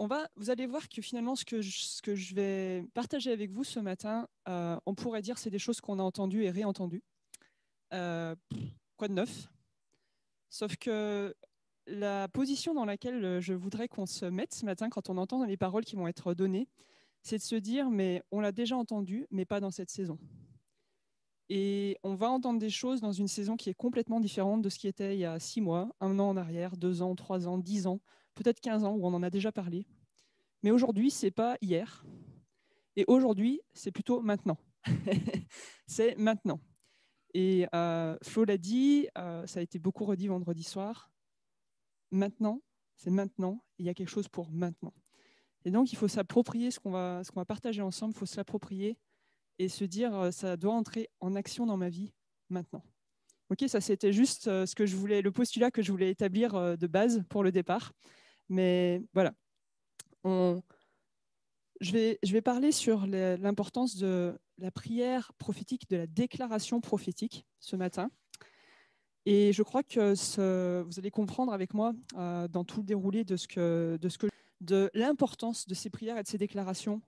vous allez voir que finalement, ce que je vais partager avec vous ce matin, on pourrait dire c'est des choses qu'on a entendues et réentendues. Quoi de neuf? Sauf que la position dans laquelle je voudrais qu'on se mette ce matin, quand on entend les paroles qui vont être données, c'est de se dire, mais on l'a déjà entendu, mais pas dans cette saison. Et on va entendre des choses dans une saison qui est complètement différente de ce qui était il y a 6 mois, 1 an en arrière, 2 ans, 3 ans, 10 ans, peut-être 15 ans, où on en a déjà parlé. Mais aujourd'hui, ce n'est pas hier. Et aujourd'hui, c'est plutôt maintenant. C'est maintenant. Et Flo l'a dit, ça a été beaucoup redit vendredi soir. Maintenant, c'est maintenant. Il y a quelque chose pour maintenant. Et donc, il faut s'approprier ce qu'on va partager ensemble. Il faut s'approprier et se dire, ça doit entrer en action dans ma vie maintenant. Ok, ça c'était juste ce que je voulais, le postulat que je voulais établir de base pour le départ. Mais voilà, je vais parler sur l'importance de la prière prophétique, de la déclaration prophétique ce matin. Et je crois que vous allez comprendre avec moi dans tout le déroulé de l'importance de ces prières et de ces déclarations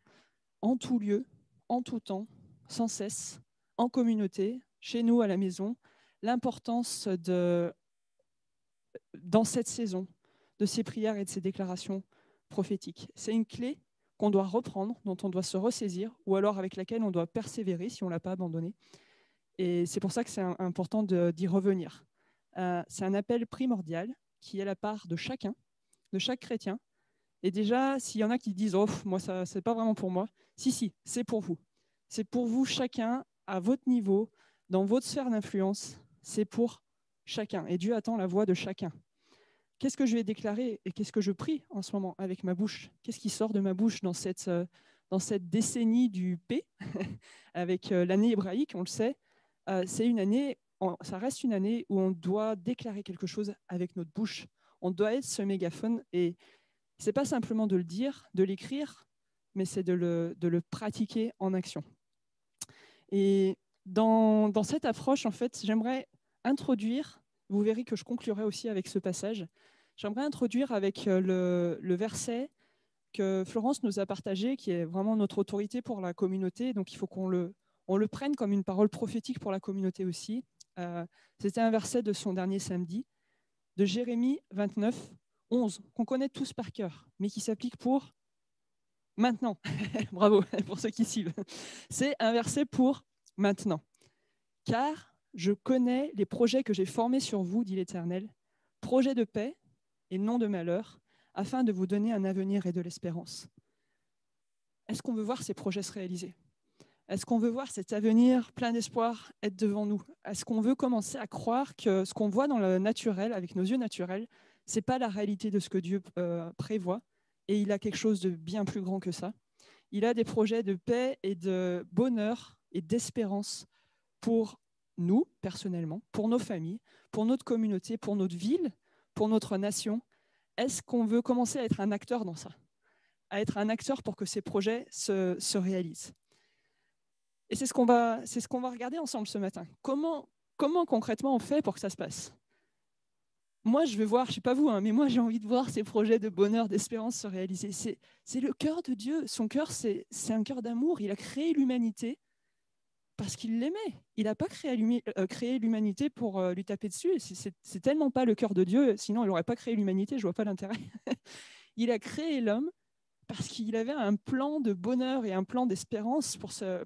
en tout lieu, en tout temps, sans cesse, en communauté, chez nous à la maison, l'importance dans cette saison de ces prières et de ces déclarations prophétiques. C'est une clé qu'on doit reprendre, dont on doit se ressaisir, ou alors avec laquelle on doit persévérer si on ne l'a pas abandonnée. Et c'est pour ça que c'est important d'y revenir. C'est un appel primordial qui est la part de chacun, de chaque chrétien. Et déjà, s'il y en a qui disent « Oh, moi, ça, c'est pas vraiment pour moi », si, c'est pour vous. C'est pour vous chacun, à votre niveau, dans votre sphère d'influence, c'est pour chacun. Et Dieu attend la voix de chacun. Qu'est-ce que je vais déclarer et qu'est-ce que je prie en ce moment avec ma bouche? Qu'est-ce qui sort de ma bouche dans cette décennie du P, avec l'année hébraïque, on le sait, c'est une année, ça reste une année où on doit déclarer quelque chose avec notre bouche. On doit être ce mégaphone et ce n'est pas simplement de le dire, de l'écrire, mais c'est de le pratiquer en action. Et dans cette approche, en fait, j'aimerais introduire, vous verrez que je conclurai aussi avec ce passage, j'aimerais introduire avec le verset que Florence nous a partagé, qui est vraiment notre autorité pour la communauté. Donc, il faut qu'on le prenne comme une parole prophétique pour la communauté aussi. C'était un verset de son dernier samedi, de Jérémie 29, 11, qu'on connaît tous par cœur, mais qui s'applique pour maintenant. Bravo pour ceux qui suivent. C'est un verset pour maintenant. Car je connais les projets que j'ai formés sur vous, dit l'Éternel, projets de paix et non de malheur, afin de vous donner un avenir et de l'espérance. Est-ce qu'on veut voir ces projets se réaliser? Est-ce qu'on veut voir cet avenir plein d'espoir être devant nous? Est-ce qu'on veut commencer à croire que ce qu'on voit dans le naturel, avec nos yeux naturels, ce n'est pas la réalité de ce que Dieu prévoit, et il a quelque chose de bien plus grand que ça? Il a des projets de paix et de bonheur et d'espérance pour nous, personnellement, pour nos familles, pour notre communauté, pour notre ville, pour notre nation. Est-ce qu'on veut commencer à être un acteur dans ça? À être un acteur pour que ces projets se réalisent? Et c'est ce qu'on va regarder ensemble ce matin. Comment concrètement on fait pour que ça se passe? Moi, je vais voir, je ne sais pas vous, mais moi, j'ai envie de voir ces projets de bonheur, d'espérance se réaliser. C'est le cœur de Dieu. Son cœur, c'est un cœur d'amour. Il a créé l'humanité parce qu'il l'aimait. Il n'a pas créé l'humanité pour lui taper dessus. C'est tellement pas le cœur de Dieu, sinon il n'aurait pas créé l'humanité, je ne vois pas l'intérêt. Il a créé l'homme parce qu'il avait un plan de bonheur et un plan d'espérance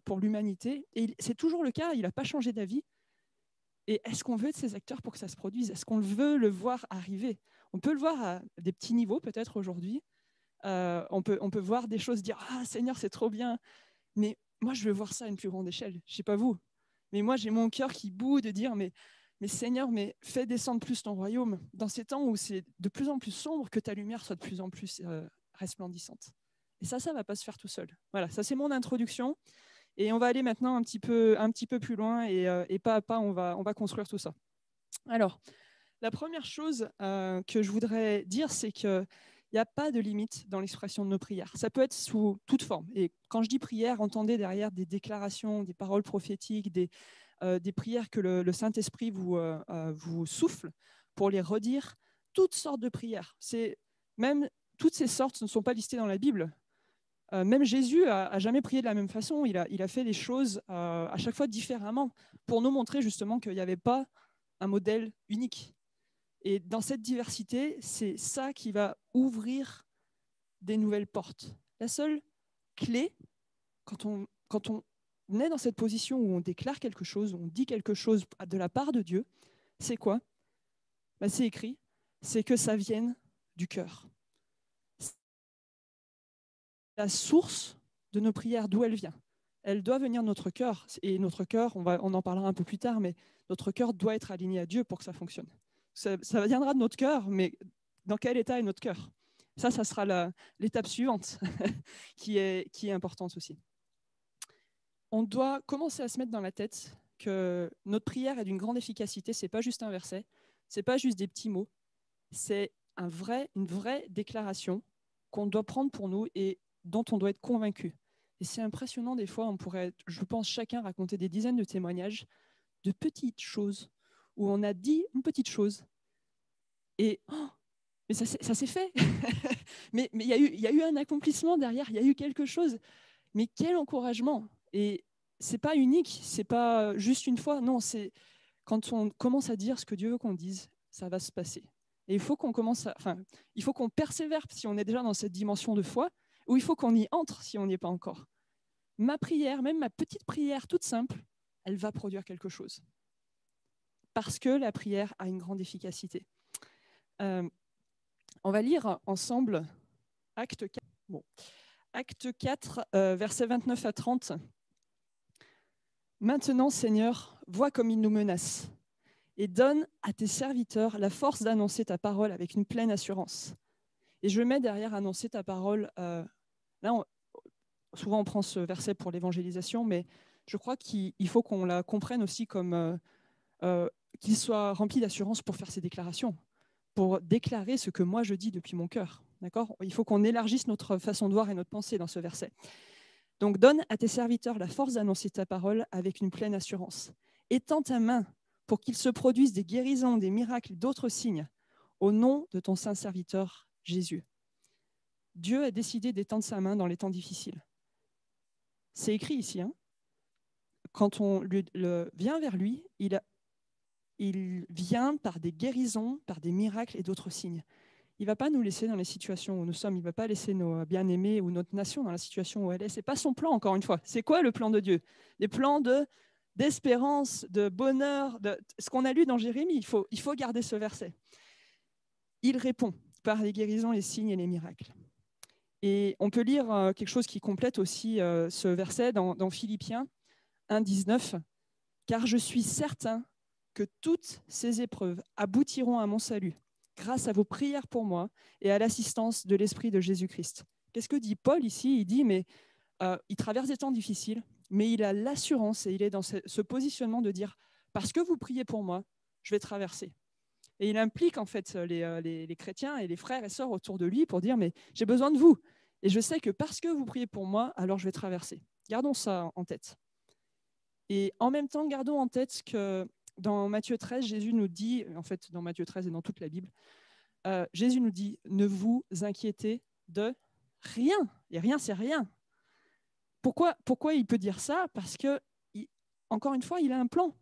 pour l'humanité. Et c'est toujours le cas, il n'a pas changé d'avis. Et est-ce qu'on veut être ces acteurs pour que ça se produise? Est-ce qu'on veut le voir arriver? On peut le voir à des petits niveaux peut-être aujourd'hui. On peut voir des choses, dire « Ah Seigneur, c'est trop bien !» Mais moi, je veux voir ça à une plus grande échelle. Je ne sais pas vous. Mais moi, j'ai mon cœur qui bout de dire mais Seigneur, mais fais descendre plus ton royaume dans ces temps où c'est de plus en plus sombre, que ta lumière soit de plus en plus resplendissante. Et ça ne va pas se faire tout seul. Voilà, ça c'est mon introduction. Et on va aller maintenant un petit peu plus loin et pas à pas, on va construire tout ça. Alors, la première chose que je voudrais dire, c'est qu'il n'y a pas de limite dans l'expression de nos prières. Ça peut être sous toute forme. Et quand je dis prière, entendez derrière des déclarations, des paroles prophétiques, des prières que le Saint-Esprit vous souffle pour les redire, toutes sortes de prières. C'est même toutes ces sortes ne sont pas listées dans la Bible. Même Jésus a jamais prié de la même façon. Il a fait les choses à chaque fois différemment pour nous montrer justement qu'il n'y avait pas un modèle unique. Et dans cette diversité, c'est ça qui va ouvrir des nouvelles portes. La seule clé, quand on est dans cette position où on déclare quelque chose, où on dit quelque chose de la part de Dieu, c'est quoi? C'est écrit, c'est que ça vienne du cœur. La source de nos prières, d'où elle vient? Elle doit venir de notre cœur. Et notre cœur, on en parlera un peu plus tard, mais notre cœur doit être aligné à Dieu pour que ça fonctionne. Ça viendra de notre cœur, mais dans quel état est notre cœur? Ça sera l'étape suivante qui est importante aussi. On doit commencer à se mettre dans la tête que notre prière est d'une grande efficacité. Ce n'est pas juste un verset, ce n'est pas juste des petits mots, c'est une vraie déclaration qu'on doit prendre pour nous et dont on doit être convaincu. Et c'est impressionnant, des fois, on pourrait, je pense, chacun raconter des dizaines de témoignages de petites choses où on a dit une petite chose et mais ça s'est fait. mais il y a eu un accomplissement derrière, il y a eu quelque chose. Mais quel encouragement! Et c'est pas unique, c'est pas juste une fois. Non, c'est quand on commence à dire ce que Dieu veut qu'on dise, ça va se passer. Et il faut qu'on il faut qu'on persévère si on est déjà dans cette dimension de foi, ou il faut qu'on y entre si on n'y est pas encore. Ma prière, même ma petite prière toute simple, elle va produire quelque chose. Parce que la prière a une grande efficacité. On va lire ensemble Acte 4, Acte 4 versets 29 à 30. Maintenant, Seigneur, vois comme il nous menace et donne à tes serviteurs la force d'annoncer ta parole avec une pleine assurance. Et je mets derrière annoncer ta parole, souvent on prend ce verset pour l'évangélisation, mais je crois qu'il faut qu'on la comprenne aussi comme qu'il soit rempli d'assurance pour faire ses déclarations, pour déclarer ce que moi je dis depuis mon cœur. D'accord ? Il faut qu'on élargisse notre façon de voir et notre pensée dans ce verset. Donc donne à tes serviteurs la force d'annoncer ta parole avec une pleine assurance. Étends ta main pour qu'il se produise des guérisons, des miracles, d'autres signes, au nom de ton saint serviteur Jésus. Dieu a décidé d'étendre sa main dans les temps difficiles. C'est écrit ici. Quand on vient vers lui, il vient par des guérisons, par des miracles et d'autres signes. Il ne va pas nous laisser dans les situations où nous sommes. Il ne va pas laisser nos bien-aimés ou notre nation dans la situation où elle est. Ce n'est pas son plan, encore une fois. C'est quoi le plan de Dieu? Des plans d'espérance, de bonheur, ce qu'on a lu dans Jérémie. Il faut garder ce verset. Il répond par les guérisons, les signes et les miracles. Et on peut lire quelque chose qui complète aussi ce verset dans Philippiens 1, 19. « Car je suis certain que toutes ces épreuves aboutiront à mon salut, grâce à vos prières pour moi et à l'assistance de l'Esprit de Jésus-Christ. » Qu'est-ce que dit Paul ici? Il dit, il traverse des temps difficiles, mais il a l'assurance et il est dans ce positionnement de dire, parce que vous priez pour moi, je vais traverser. Et il implique en fait les chrétiens et les frères et sœurs autour de lui pour dire, mais j'ai besoin de vous. Et je sais que parce que vous priez pour moi, alors je vais traverser. Gardons ça en tête. Et en même temps, gardons en tête que dans Matthieu 13, Jésus nous dit, en fait dans Matthieu 13 et dans toute la Bible, Jésus nous dit, ne vous inquiétez de rien. Et rien, c'est rien. Pourquoi il peut dire ça? Parce que, encore une fois, il a un plan.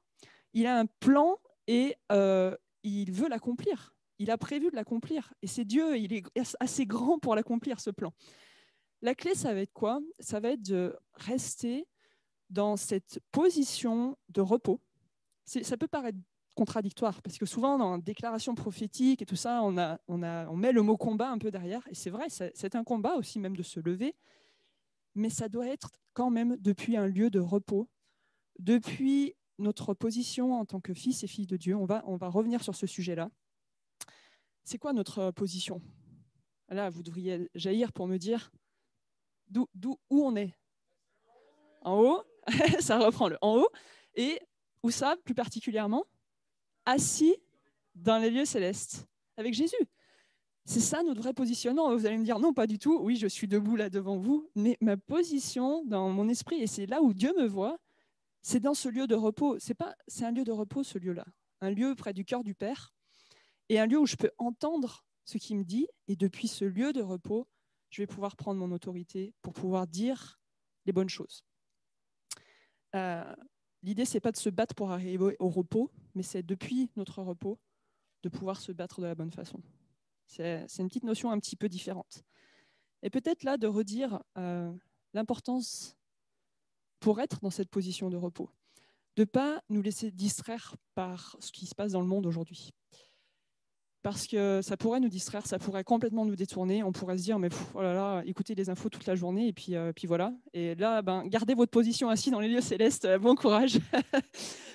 Il a un plan et il veut l'accomplir. Il a prévu de l'accomplir. Et c'est Dieu, il est assez grand pour l'accomplir, ce plan. La clé, ça va être quoi? Ça va être de rester dans cette position de repos. Ça peut paraître contradictoire, parce que souvent, dans déclaration prophétique et tout ça, on met le mot combat un peu derrière. Et c'est vrai, c'est un combat aussi même de se lever. Mais ça doit être quand même depuis un lieu de repos, depuis notre position en tant que fils et filles de Dieu. On va revenir sur ce sujet-là. C'est quoi notre position? Là, vous devriez jaillir pour me dire où on est. En haut, ça reprend le en haut. Et où ça, plus particulièrement? Assis dans les lieux célestes, avec Jésus. C'est ça notre vrai positionnement. Vous allez me dire, non, pas du tout. Oui, je suis debout là devant vous, mais ma position dans mon esprit, et c'est là où Dieu me voit, c'est dans ce lieu de repos. C'est un lieu de repos, ce lieu-là. Un lieu près du cœur du Père, et un lieu où je peux entendre ce qu'il me dit, et depuis ce lieu de repos, je vais pouvoir prendre mon autorité pour pouvoir dire les bonnes choses. L'idée, ce n'est pas de se battre pour arriver au repos, mais c'est depuis notre repos de pouvoir se battre de la bonne façon. C'est une petite notion un petit peu différente. Et peut-être là de redire l'importance pour être dans cette position de repos, de ne pas nous laisser distraire par ce qui se passe dans le monde aujourd'hui. Parce que ça pourrait nous distraire, ça pourrait complètement nous détourner. On pourrait se dire, mais oh là là, écoutez les infos toute la journée, et puis voilà. Et là, gardez votre position assis dans les lieux célestes, bon courage.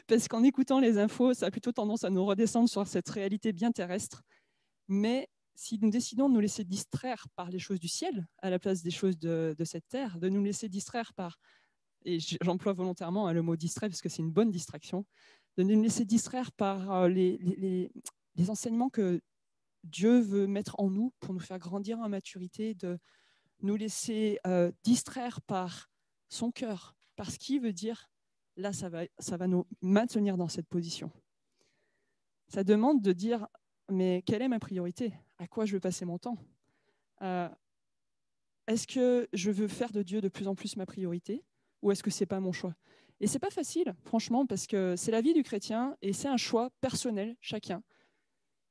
Parce qu'en écoutant les infos, ça a plutôt tendance à nous redescendre sur cette réalité bien terrestre. Mais si nous décidons de nous laisser distraire par les choses du ciel, à la place des choses de cette terre, de nous laisser distraire par, et j'emploie volontairement le mot distraire parce que c'est une bonne distraction, de nous laisser distraire par les enseignements que Dieu veut mettre en nous pour nous faire grandir en maturité, de nous laisser distraire par son cœur, par ce qu'il veut dire, là, ça va nous maintenir dans cette position. Ça demande de dire, mais quelle est ma priorité? À quoi je veux passer mon temps? Est-ce que je veux faire de Dieu de plus en plus ma priorité ou est-ce que ce n'est pas mon choix? Et ce n'est pas facile, franchement, parce que c'est la vie du chrétien et c'est un choix personnel, chacun.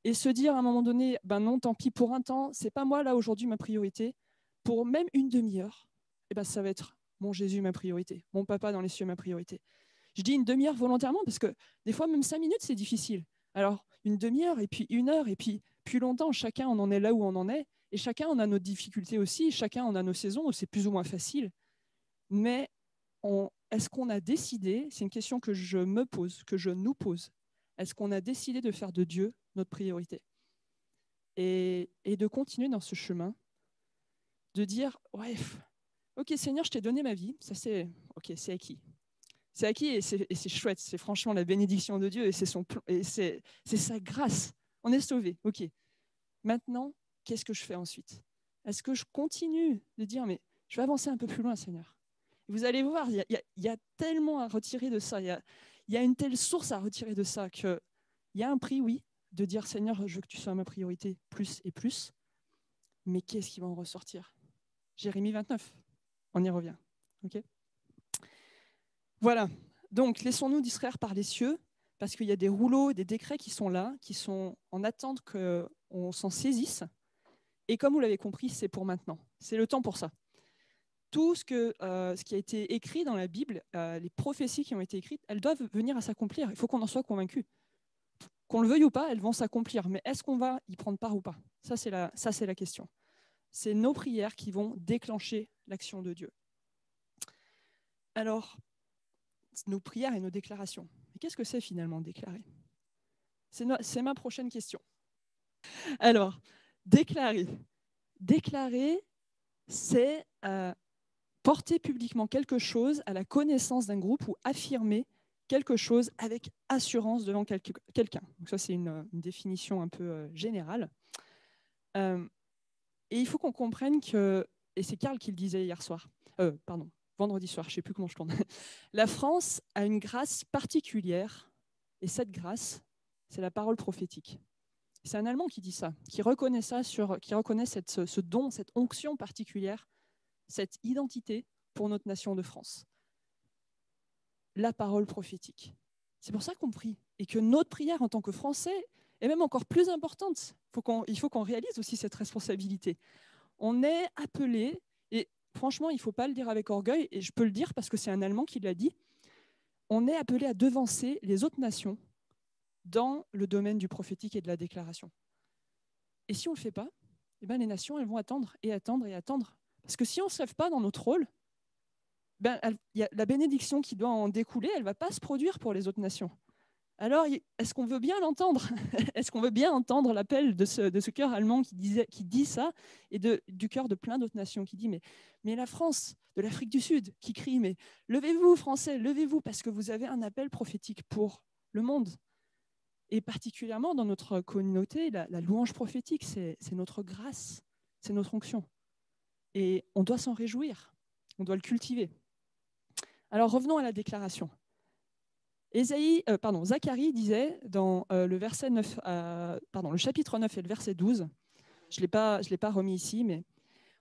Et se dire à un moment donné, ben non, tant pis, pour un temps, ce n'est pas moi là aujourd'hui ma priorité, pour même une demi-heure, eh ben, ça va être mon Jésus ma priorité, mon papa dans les cieux ma priorité. Je dis une demi-heure volontairement parce que des fois, même 5 minutes, c'est difficile. Alors, une demi-heure, et puis 1 heure, et puis plus longtemps, chacun on en est là où on en est, et chacun on a nos difficultés aussi, chacun on a nos saisons où c'est plus ou moins facile. Mais est-ce qu'on a décidé, c'est une question que je me pose, que je nous pose, est-ce qu'on a décidé de faire de Dieu notre priorité et de continuer dans ce chemin, de dire, ouais, ok Seigneur, je t'ai donné ma vie, ça c'est acquis. C'est acquis et c'est chouette, c'est franchement la bénédiction de Dieu et c'est sa grâce. On est sauvé, ok. Maintenant, qu'est-ce que je fais ensuite? Est-ce que je continue de dire, mais je vais avancer un peu plus loin, Seigneur? Vous allez voir, il y a tellement à retirer de ça, il y a une telle source à retirer de ça qu'il y a un prix, oui, de dire, Seigneur, je veux que tu sois ma priorité plus et plus, mais qu'est-ce qui va en ressortir? Jérémie 29, on y revient, ok? Voilà, donc laissons-nous distraire par les cieux, parce qu'il y a des rouleaux, des décrets qui sont là, qui sont en attente qu'on s'en saisisse. Et comme vous l'avez compris, c'est pour maintenant. C'est le temps pour ça. Tout ce qui a été écrit dans la Bible, les prophéties qui ont été écrites, elles doivent venir à s'accomplir. Il faut qu'on en soit convaincu. Qu'on le veuille ou pas, elles vont s'accomplir. Mais est-ce qu'on va y prendre part ou pas? Ça, c'est la question. C'est nos prières qui vont déclencher l'action de Dieu. Alors, nos prières et nos déclarations. Mais qu'est-ce que c'est finalement déclarer? C'est ma prochaine question. Alors, déclarer. Déclarer, c'est porter publiquement quelque chose à la connaissance d'un groupe ou affirmer quelque chose avec assurance devant quelqu'un. Donc ça, c'est une définition un peu générale. Et il faut qu'on comprenne que, et c'est Karl qui le disait vendredi soir, je ne sais plus comment je tourne. La France a une grâce particulière, et cette grâce, c'est la parole prophétique. C'est un Allemand qui dit ça, qui reconnaît ça, qui reconnaît ce don, cette onction particulière, cette identité pour notre nation de France. La parole prophétique. C'est pour ça qu'on prie, et que notre prière en tant que Français est même encore plus importante. Il faut qu'on réalise aussi cette responsabilité. On est appelé, et franchement, il ne faut pas le dire avec orgueil, et je peux le dire parce que c'est un Allemand qui l'a dit, on est appelé à devancer les autres nations dans le domaine du prophétique et de la déclaration. Et si on ne le fait pas, eh ben les nations elles vont attendre et attendre et attendre. Parce que si on ne se lève pas dans notre rôle, la bénédiction qui doit en découler, elle ne va pas se produire pour les autres nations. Alors, est-ce qu'on veut bien l'entendre? Est-ce qu'on veut bien entendre l'appel de ce cœur allemand qui dit ça, et du cœur de plein d'autres nations qui dit, mais la France, de l'Afrique du Sud, qui crie, mais levez-vous Français, levez-vous, parce que vous avez un appel prophétique pour le monde. Et particulièrement dans notre communauté, la louange prophétique, c'est notre grâce, c'est notre onction. Et on doit s'en réjouir, on doit le cultiver. Alors revenons à la déclaration. Zacharie disait dans le chapitre 9 et le verset 12, Je ne l'ai pas remis ici, mais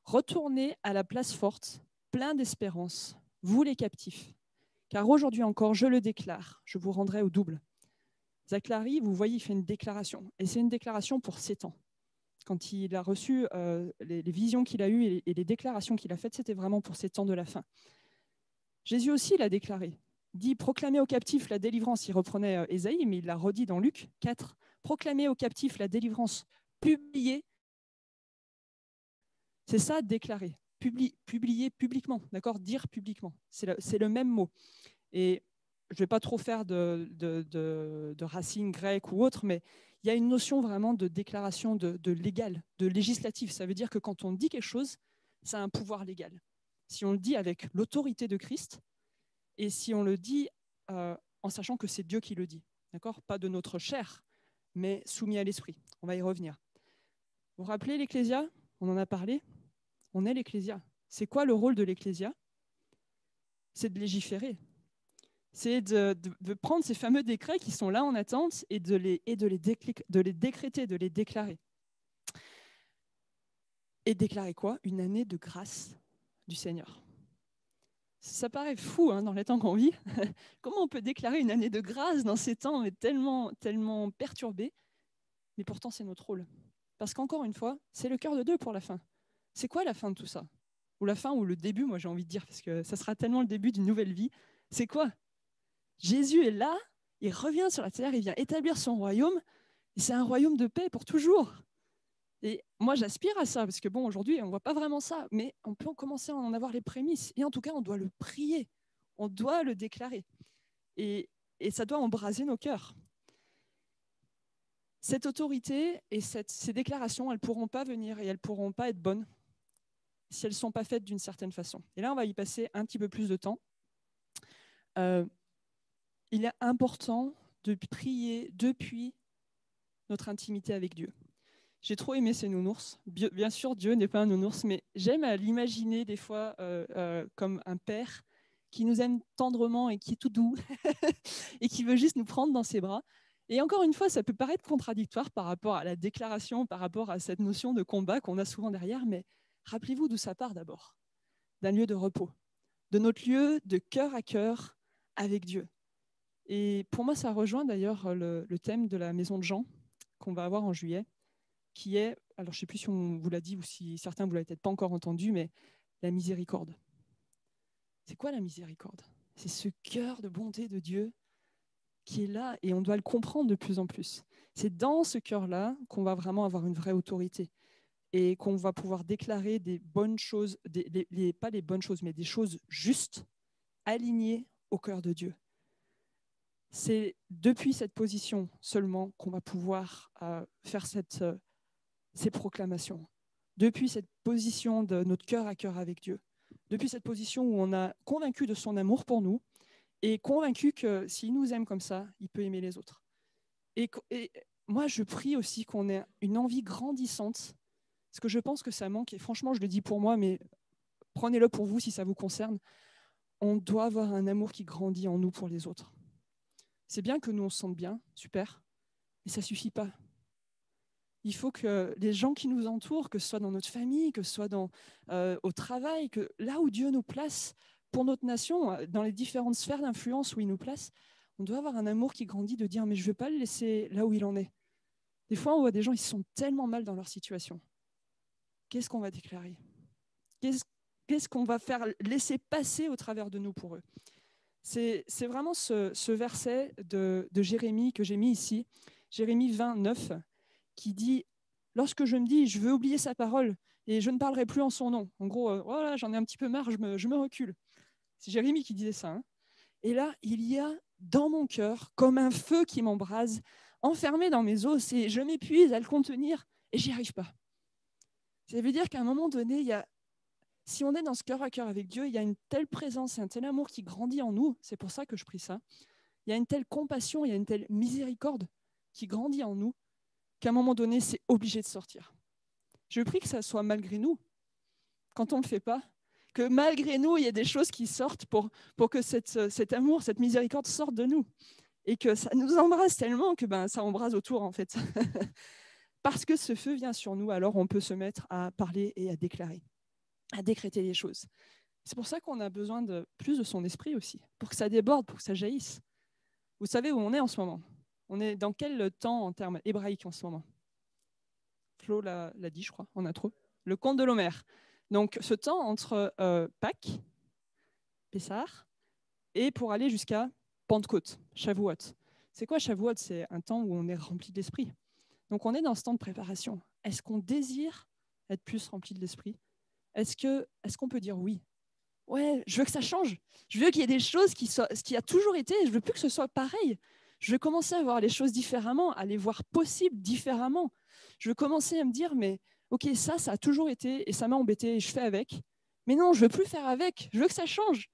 retournez à la place forte, plein d'espérance, vous les captifs. Car aujourd'hui encore, je le déclare, je vous rendrai au double. Zacharie, vous voyez, il fait une déclaration. Et c'est une déclaration pour 7 ans. Quand il a reçu les visions qu'il a eues et les déclarations qu'il a faites, c'était vraiment pour 7 ans de la fin. Jésus aussi l'a déclaré. Il dit, proclamez aux captifs la délivrance. Il reprenait Ésaïe, mais il l'a redit dans Luc 4. Proclamez aux captifs la délivrance. Publiez. C'est ça, déclarer. Publier publiquement, d'accord? Dire publiquement. C'est le même mot. Et je ne vais pas trop faire de racines grecques ou autres, mais il y a une notion vraiment de déclaration de légal, de législatif. Ça veut dire que quand on dit quelque chose, ça a un pouvoir légal. Si on le dit avec l'autorité de Christ et si on le dit en sachant que c'est Dieu qui le dit, d'accord? Pas de notre chair, mais soumis à l'esprit. On va y revenir. Vous vous rappelez l'Ecclésia? On en a parlé. On est l'Ecclésia. C'est quoi le rôle de l'Ecclésia? C'est de légiférer. C'est de prendre ces fameux décrets qui sont là en attente et de les décréter, de les déclarer. Et déclarer quoi? Une année de grâce du Seigneur. Ça paraît fou dans les temps qu'on vit. Comment on peut déclarer une année de grâce dans ces temps mais tellement perturbés? Mais pourtant, c'est notre rôle. Parce qu'encore une fois, c'est le cœur de Dieu pour la fin. C'est quoi la fin de tout ça? Ou la fin ou le début, moi j'ai envie de dire, parce que ça sera tellement le début d'une nouvelle vie. C'est quoi? Jésus est là, il revient sur la terre, il vient établir son royaume, et c'est un royaume de paix pour toujours. Et moi, j'aspire à ça, parce que bon, aujourd'hui, on ne voit pas vraiment ça, mais on peut commencer à en avoir les prémices. Et en tout cas, on doit le prier, on doit le déclarer. Et ça doit embraser nos cœurs. Cette autorité et ces déclarations, elles ne pourront pas venir et elles ne pourront pas être bonnes si elles ne sont pas faites d'une certaine façon. Et là, on va y passer un petit peu plus de temps. Il est important de prier depuis notre intimité avec Dieu. J'ai trop aimé ces nounours. Bien sûr, Dieu n'est pas un nounours, mais j'aime à l'imaginer des fois comme un père qui nous aime tendrement et qui est tout doux et qui veut juste nous prendre dans ses bras. Et encore une fois, ça peut paraître contradictoire par rapport à la déclaration, par rapport à cette notion de combat qu'on a souvent derrière, mais rappelez-vous d'où ça part d'abord, d'un lieu de repos, de notre lieu de cœur à cœur avec Dieu. Et pour moi, ça rejoint d'ailleurs le thème de la maison de Jean qu'on va avoir en juillet, qui est, alors je ne sais plus si on vous l'a dit ou si certains vous l'avez peut-être pas encore entendu, mais la miséricorde. C'est quoi la miséricorde? C'est ce cœur de bonté de Dieu qui est là et on doit le comprendre de plus en plus. C'est dans ce cœur-là qu'on va vraiment avoir une vraie autorité et qu'on va pouvoir déclarer des bonnes choses, pas les bonnes choses, mais des choses justes, alignées au cœur de Dieu. C'est depuis cette position seulement qu'on va pouvoir faire ces proclamations. Depuis cette position de notre cœur à cœur avec Dieu. Depuis cette position où on a convaincu de son amour pour nous et convaincu que s'il nous aime comme ça, il peut aimer les autres. Et moi, je prie aussi qu'on ait une envie grandissante, parce que je pense que ça manque, et franchement, je le dis pour moi, mais prenez-le pour vous si ça vous concerne. On doit avoir un amour qui grandit en nous pour les autres. C'est bien que nous, on se sente bien, super, mais ça ne suffit pas. Il faut que les gens qui nous entourent, que ce soit dans notre famille, que ce soit au travail, que là où Dieu nous place pour notre nation, dans les différentes sphères d'influence où il nous place, on doit avoir un amour qui grandit de dire « mais je ne veux pas le laisser là où il en est ». Des fois, on voit des gens, ils se sentent tellement mal dans leur situation. Qu'est-ce qu'on va déclarer? Qu'est-ce qu'on va faire laisser passer au travers de nous pour eux? C'est vraiment ce verset de Jérémie que j'ai mis ici, Jérémie 29, qui dit « Lorsque je me dis, je veux oublier sa parole et je ne parlerai plus en son nom. » En gros, voilà, j'en ai un petit peu marre, je me recule. C'est Jérémie qui disait ça. Et là, il y a dans mon cœur comme un feu qui m'embrase, enfermé dans mes os, et je m'épuise à le contenir et j'y arrive pas. Ça veut dire qu'à un moment donné, si on est dans ce cœur à cœur avec Dieu, il y a une telle présence et un tel amour qui grandit en nous, c'est pour ça que je prie ça. Il y a une telle compassion, il y a une telle miséricorde qui grandit en nous, qu'à un moment donné, c'est obligé de sortir. Je prie que ça soit malgré nous, quand on ne le fait pas, que malgré nous, il y ait des choses qui sortent pour que cet amour, cette miséricorde sorte de nous. Et que ça nous embrase tellement que ça embrase autour, en fait. Parce que ce feu vient sur nous, alors on peut se mettre à parler et à déclarer, à décréter les choses. C'est pour ça qu'on a besoin de plus de son esprit aussi, pour que ça déborde, pour que ça jaillisse. Vous savez où on est en ce moment? On est dans quel temps en termes hébraïques en ce moment? Flo l'a dit, je crois, en intro. Le conte de l'Homère. Donc ce temps entre Pâques, Pessah, et pour aller jusqu'à Pentecôte, Shavuot. C'est quoi Shavuot? C'est un temps où on est rempli de l'esprit. Donc on est dans ce temps de préparation. Est-ce qu'on désire être plus rempli de l'esprit? Est-ce qu'on peut dire oui? Ouais, je veux que ça change. Je veux qu'il y ait des choses ce qui a toujours été. Je veux plus que ce soit pareil. Je veux commencer à voir les choses différemment, à les voir possibles différemment. Je veux commencer à me dire, mais ok, ça a toujours été et ça m'a embêté et je fais avec. Mais non, je veux plus faire avec. Je veux que ça change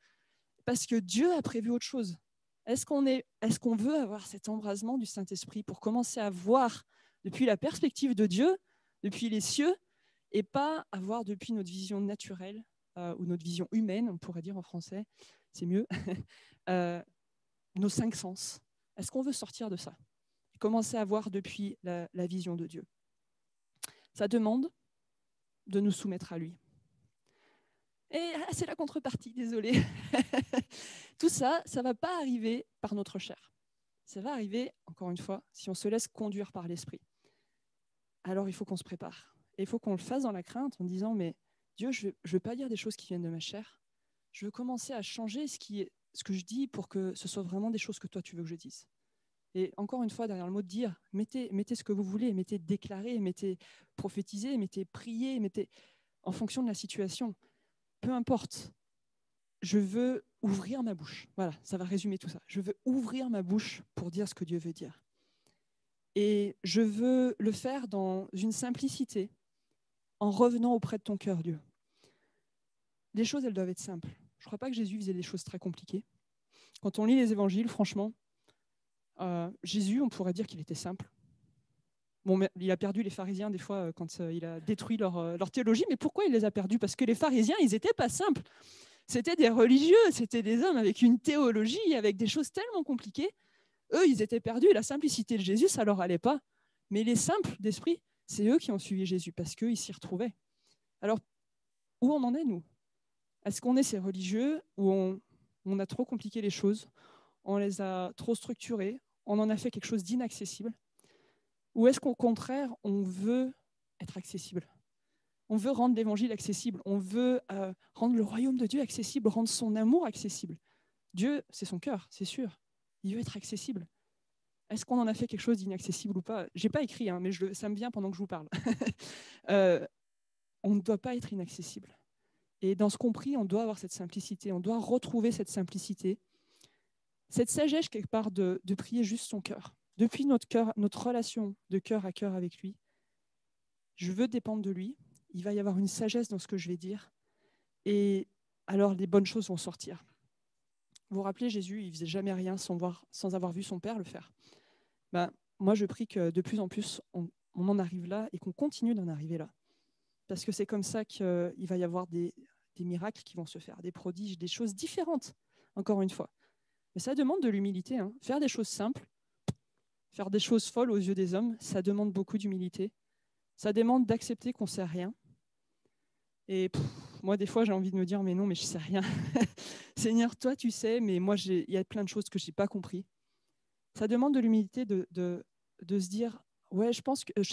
parce que Dieu a prévu autre chose. Est-ce qu'on veut avoir cet embrasement du Saint-Esprit pour commencer à voir depuis la perspective de Dieu, depuis les cieux, et pas avoir depuis notre vision naturelle ou notre vision humaine, on pourrait dire en français, c'est mieux, nos 5 sens. Est-ce qu'on veut sortir de ça et commencer à voir depuis la vision de Dieu? Ça demande de nous soumettre à lui. Et c'est la contrepartie, désolé. Tout ça, ça ne va pas arriver par notre chair. Ça va arriver, encore une fois, si on se laisse conduire par l'esprit. Alors il faut qu'on se prépare. Et il faut qu'on le fasse dans la crainte en disant, mais Dieu, je ne veux pas dire des choses qui viennent de ma chair. Je veux commencer à changer ce que je dis pour que ce soit vraiment des choses que toi tu veux que je dise. Et encore une fois, derrière le mot de dire, mettez ce que vous voulez, mettez déclarer, mettez prophétiser, mettez prier, mettez en fonction de la situation. Peu importe. Je veux ouvrir ma bouche. Voilà, ça va résumer tout ça. Je veux ouvrir ma bouche pour dire ce que Dieu veut dire. Et je veux le faire dans une simplicité, en revenant auprès de ton cœur, Dieu. Les choses, elles doivent être simples. Je ne crois pas que Jésus faisait des choses très compliquées. Quand on lit les évangiles, franchement, Jésus, on pourrait dire qu'il était simple. Bon, mais il a perdu les pharisiens des fois quand il a détruit leur théologie, mais pourquoi il les a perdus? Parce que les pharisiens, ils n'étaient pas simples. C'était des religieux, c'était des hommes avec une théologie, avec des choses tellement compliquées. Eux, ils étaient perdus. La simplicité de Jésus, ça leur allait pas. Mais les simples d'esprit, c'est eux qui ont suivi Jésus parce qu'ils s'y retrouvaient. Alors, où on en est, nous? Est-ce qu'on est ces religieux où on a trop compliqué les choses, on les a trop structurées, on en a fait quelque chose d'inaccessible? Ou est-ce qu'au contraire, on veut être accessible? On veut rendre l'évangile accessible, on veut rendre le royaume de Dieu accessible, rendre son amour accessible. Dieu, c'est son cœur, c'est sûr. Il veut être accessible. Est-ce qu'on en a fait quelque chose d'inaccessible ou pas? Je n'ai pas écrit, hein, mais ça me vient pendant que je vous parle. On ne doit pas être inaccessible. Et dans ce compris, on doit avoir cette simplicité, on doit retrouver cette simplicité, cette sagesse quelque part de prier juste son cœur. Depuis notre cœur, notre relation de cœur à cœur avec lui, je veux dépendre de lui. Il va y avoir une sagesse dans ce que je vais dire. Et alors, les bonnes choses vont sortir. Vous vous rappelez, Jésus, il ne faisait jamais rien sans avoir vu son Père le faire. Ben, moi, je prie que de plus en plus, on en arrive là et qu'on continue d'en arriver là. Parce que c'est comme ça qu'il va y avoir des miracles qui vont se faire, des prodiges, des choses différentes, encore une fois. Mais ça demande de l'humilité. Hein. Faire des choses simples, faire des choses folles aux yeux des hommes, ça demande beaucoup d'humilité. Ça demande d'accepter qu'on ne sait rien. Et moi, des fois, j'ai envie de me dire, mais non, mais je ne sais rien. Seigneur, toi, tu sais, mais moi, il y a plein de choses que je n'ai pas compris. Ça demande de l'humilité de se dire, ouais, je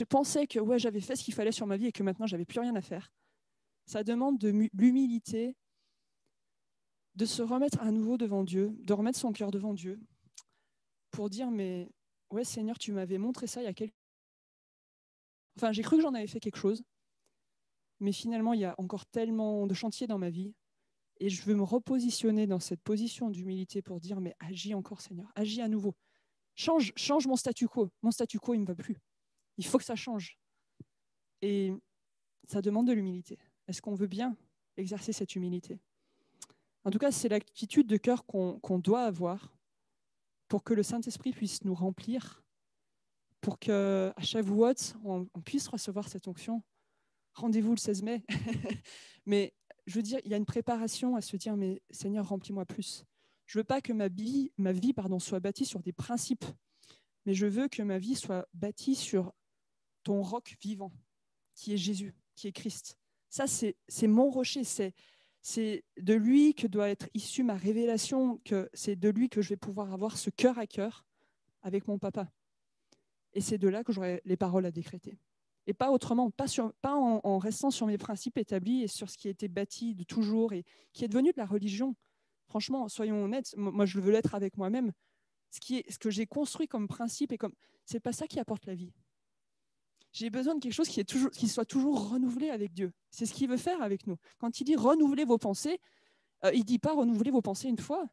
pensais que ouais, j'avais fait ce qu'il fallait sur ma vie et que maintenant, je n'avais plus rien à faire. Ça demande de l'humilité, de se remettre à nouveau devant Dieu, de remettre son cœur devant Dieu pour dire, mais ouais, Seigneur, tu m'avais montré ça il y a quelques... Enfin, j'ai cru que j'en avais fait quelque chose, mais finalement, il y a encore tellement de chantiers dans ma vie et je veux me repositionner dans cette position d'humilité pour dire, mais agis encore, Seigneur, agis à nouveau. Change mon statu quo. Mon statu quo, il ne me va plus. Il faut que ça change. Et ça demande de l'humilité. Est-ce qu'on veut bien exercer cette humilité? En tout cas, c'est l'attitude de cœur qu'on doit avoir pour que le Saint-Esprit puisse nous remplir, pour qu'à Shavuot, on puisse recevoir cette onction. Rendez-vous le 16 mai. Mais je veux dire, il y a une préparation à se dire, mais Seigneur, remplis-moi plus. Je ne veux pas que ma vie soit bâtie sur des principes, mais je veux que ma vie soit bâtie sur ton roc vivant, qui est Jésus, qui est Christ. Ça, c'est mon rocher, c'est de lui que doit être issue ma révélation, que c'est de lui que je vais pouvoir avoir ce cœur à cœur avec mon papa. Et c'est de là que j'aurai les paroles à décréter. Et pas autrement, pas en restant sur mes principes établis et sur ce qui a été bâti de toujours et qui est devenu de la religion. Franchement, soyons honnêtes, moi je veux l'être avec moi-même. Ce que j'ai construit comme principe, c'est pas ça qui apporte la vie. J'ai besoin de quelque chose qui soit toujours renouvelé avec Dieu. C'est ce qu'il veut faire avec nous. Quand il dit renouveler vos pensées, il ne dit pas renouveler vos pensées une fois.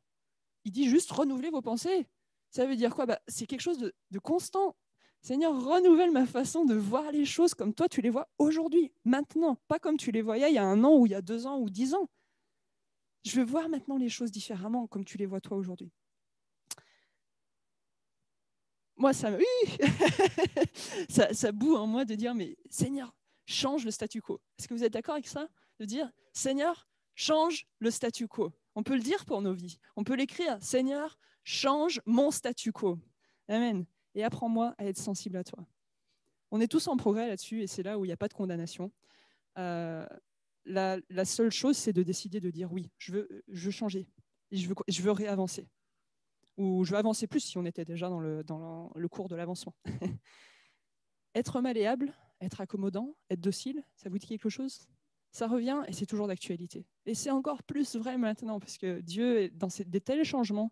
Il dit juste renouveler vos pensées. Ça veut dire quoi? C'est quelque chose de constant. Seigneur, renouvelle ma façon de voir les choses comme toi, tu les vois aujourd'hui, maintenant, pas comme tu les voyais il y a 1 an ou il y a 2 ans ou 10 ans. Je veux voir maintenant les choses différemment comme tu les vois toi aujourd'hui. Moi, ça boue en moi de dire, mais Seigneur, change le statu quo. Est-ce que vous êtes d'accord avec ça? De dire, Seigneur, change le statu quo. On peut le dire pour nos vies. On peut l'écrire, Seigneur, change mon statu quo. Amen. Et apprends-moi à être sensible à toi. On est tous en progrès là-dessus et c'est là où il n'y a pas de condamnation. La seule chose, c'est de décider de dire oui, je veux changer et je veux réavancer. Ou je veux avancer plus si on était déjà dans le cours de l'avancement. Être malléable, être accommodant, être docile, ça vous dit quelque chose? Ça revient et c'est toujours d'actualité. Et c'est encore plus vrai maintenant parce que Dieu est dans de tels changements,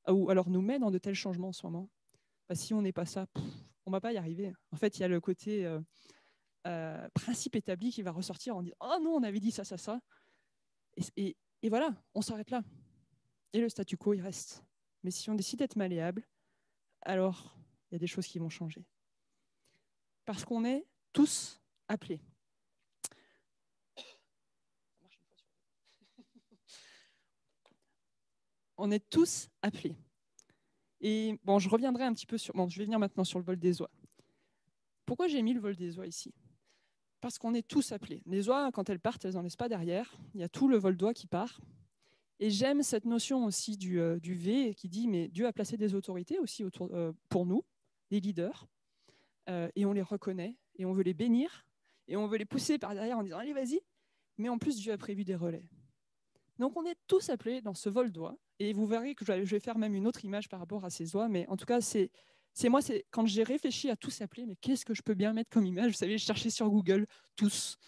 ou alors nous met dans de tels changements en ce moment. Si on n'est pas ça, on ne va pas y arriver. En fait, il y a le côté principe établi qui va ressortir en disant « Oh non, on avait dit ça, ça, ça ». Et voilà, on s'arrête là. Et le statu quo, il reste. Mais si on décide d'être malléable, alors il y a des choses qui vont changer. Parce qu'on est tous appelés. On est tous appelés. Et bon, je reviendrai un petit peu sur... Bon, je vais venir maintenant sur le vol des oies. Pourquoi j'ai mis le vol des oies ici? Parce qu'on est tous appelés. Les oies, quand elles partent, elles n'en laissent pas derrière. Il y a tout le vol d'oies qui part. Et j'aime cette notion aussi du V qui dit, mais Dieu a placé des autorités aussi autour, pour nous, des leaders, et on les reconnaît, et on veut les bénir, et on veut les pousser par derrière en disant, allez, vas-y. Mais en plus, Dieu a prévu des relais. Donc, on est tous appelés dans ce vol d'oies, et vous verrez que je vais faire même une autre image par rapport à ces oies, mais en tout cas, c'est quand j'ai réfléchi à tous appeler, mais qu'est-ce que je peux bien mettre comme image? Vous savez, je cherchais sur Google, tous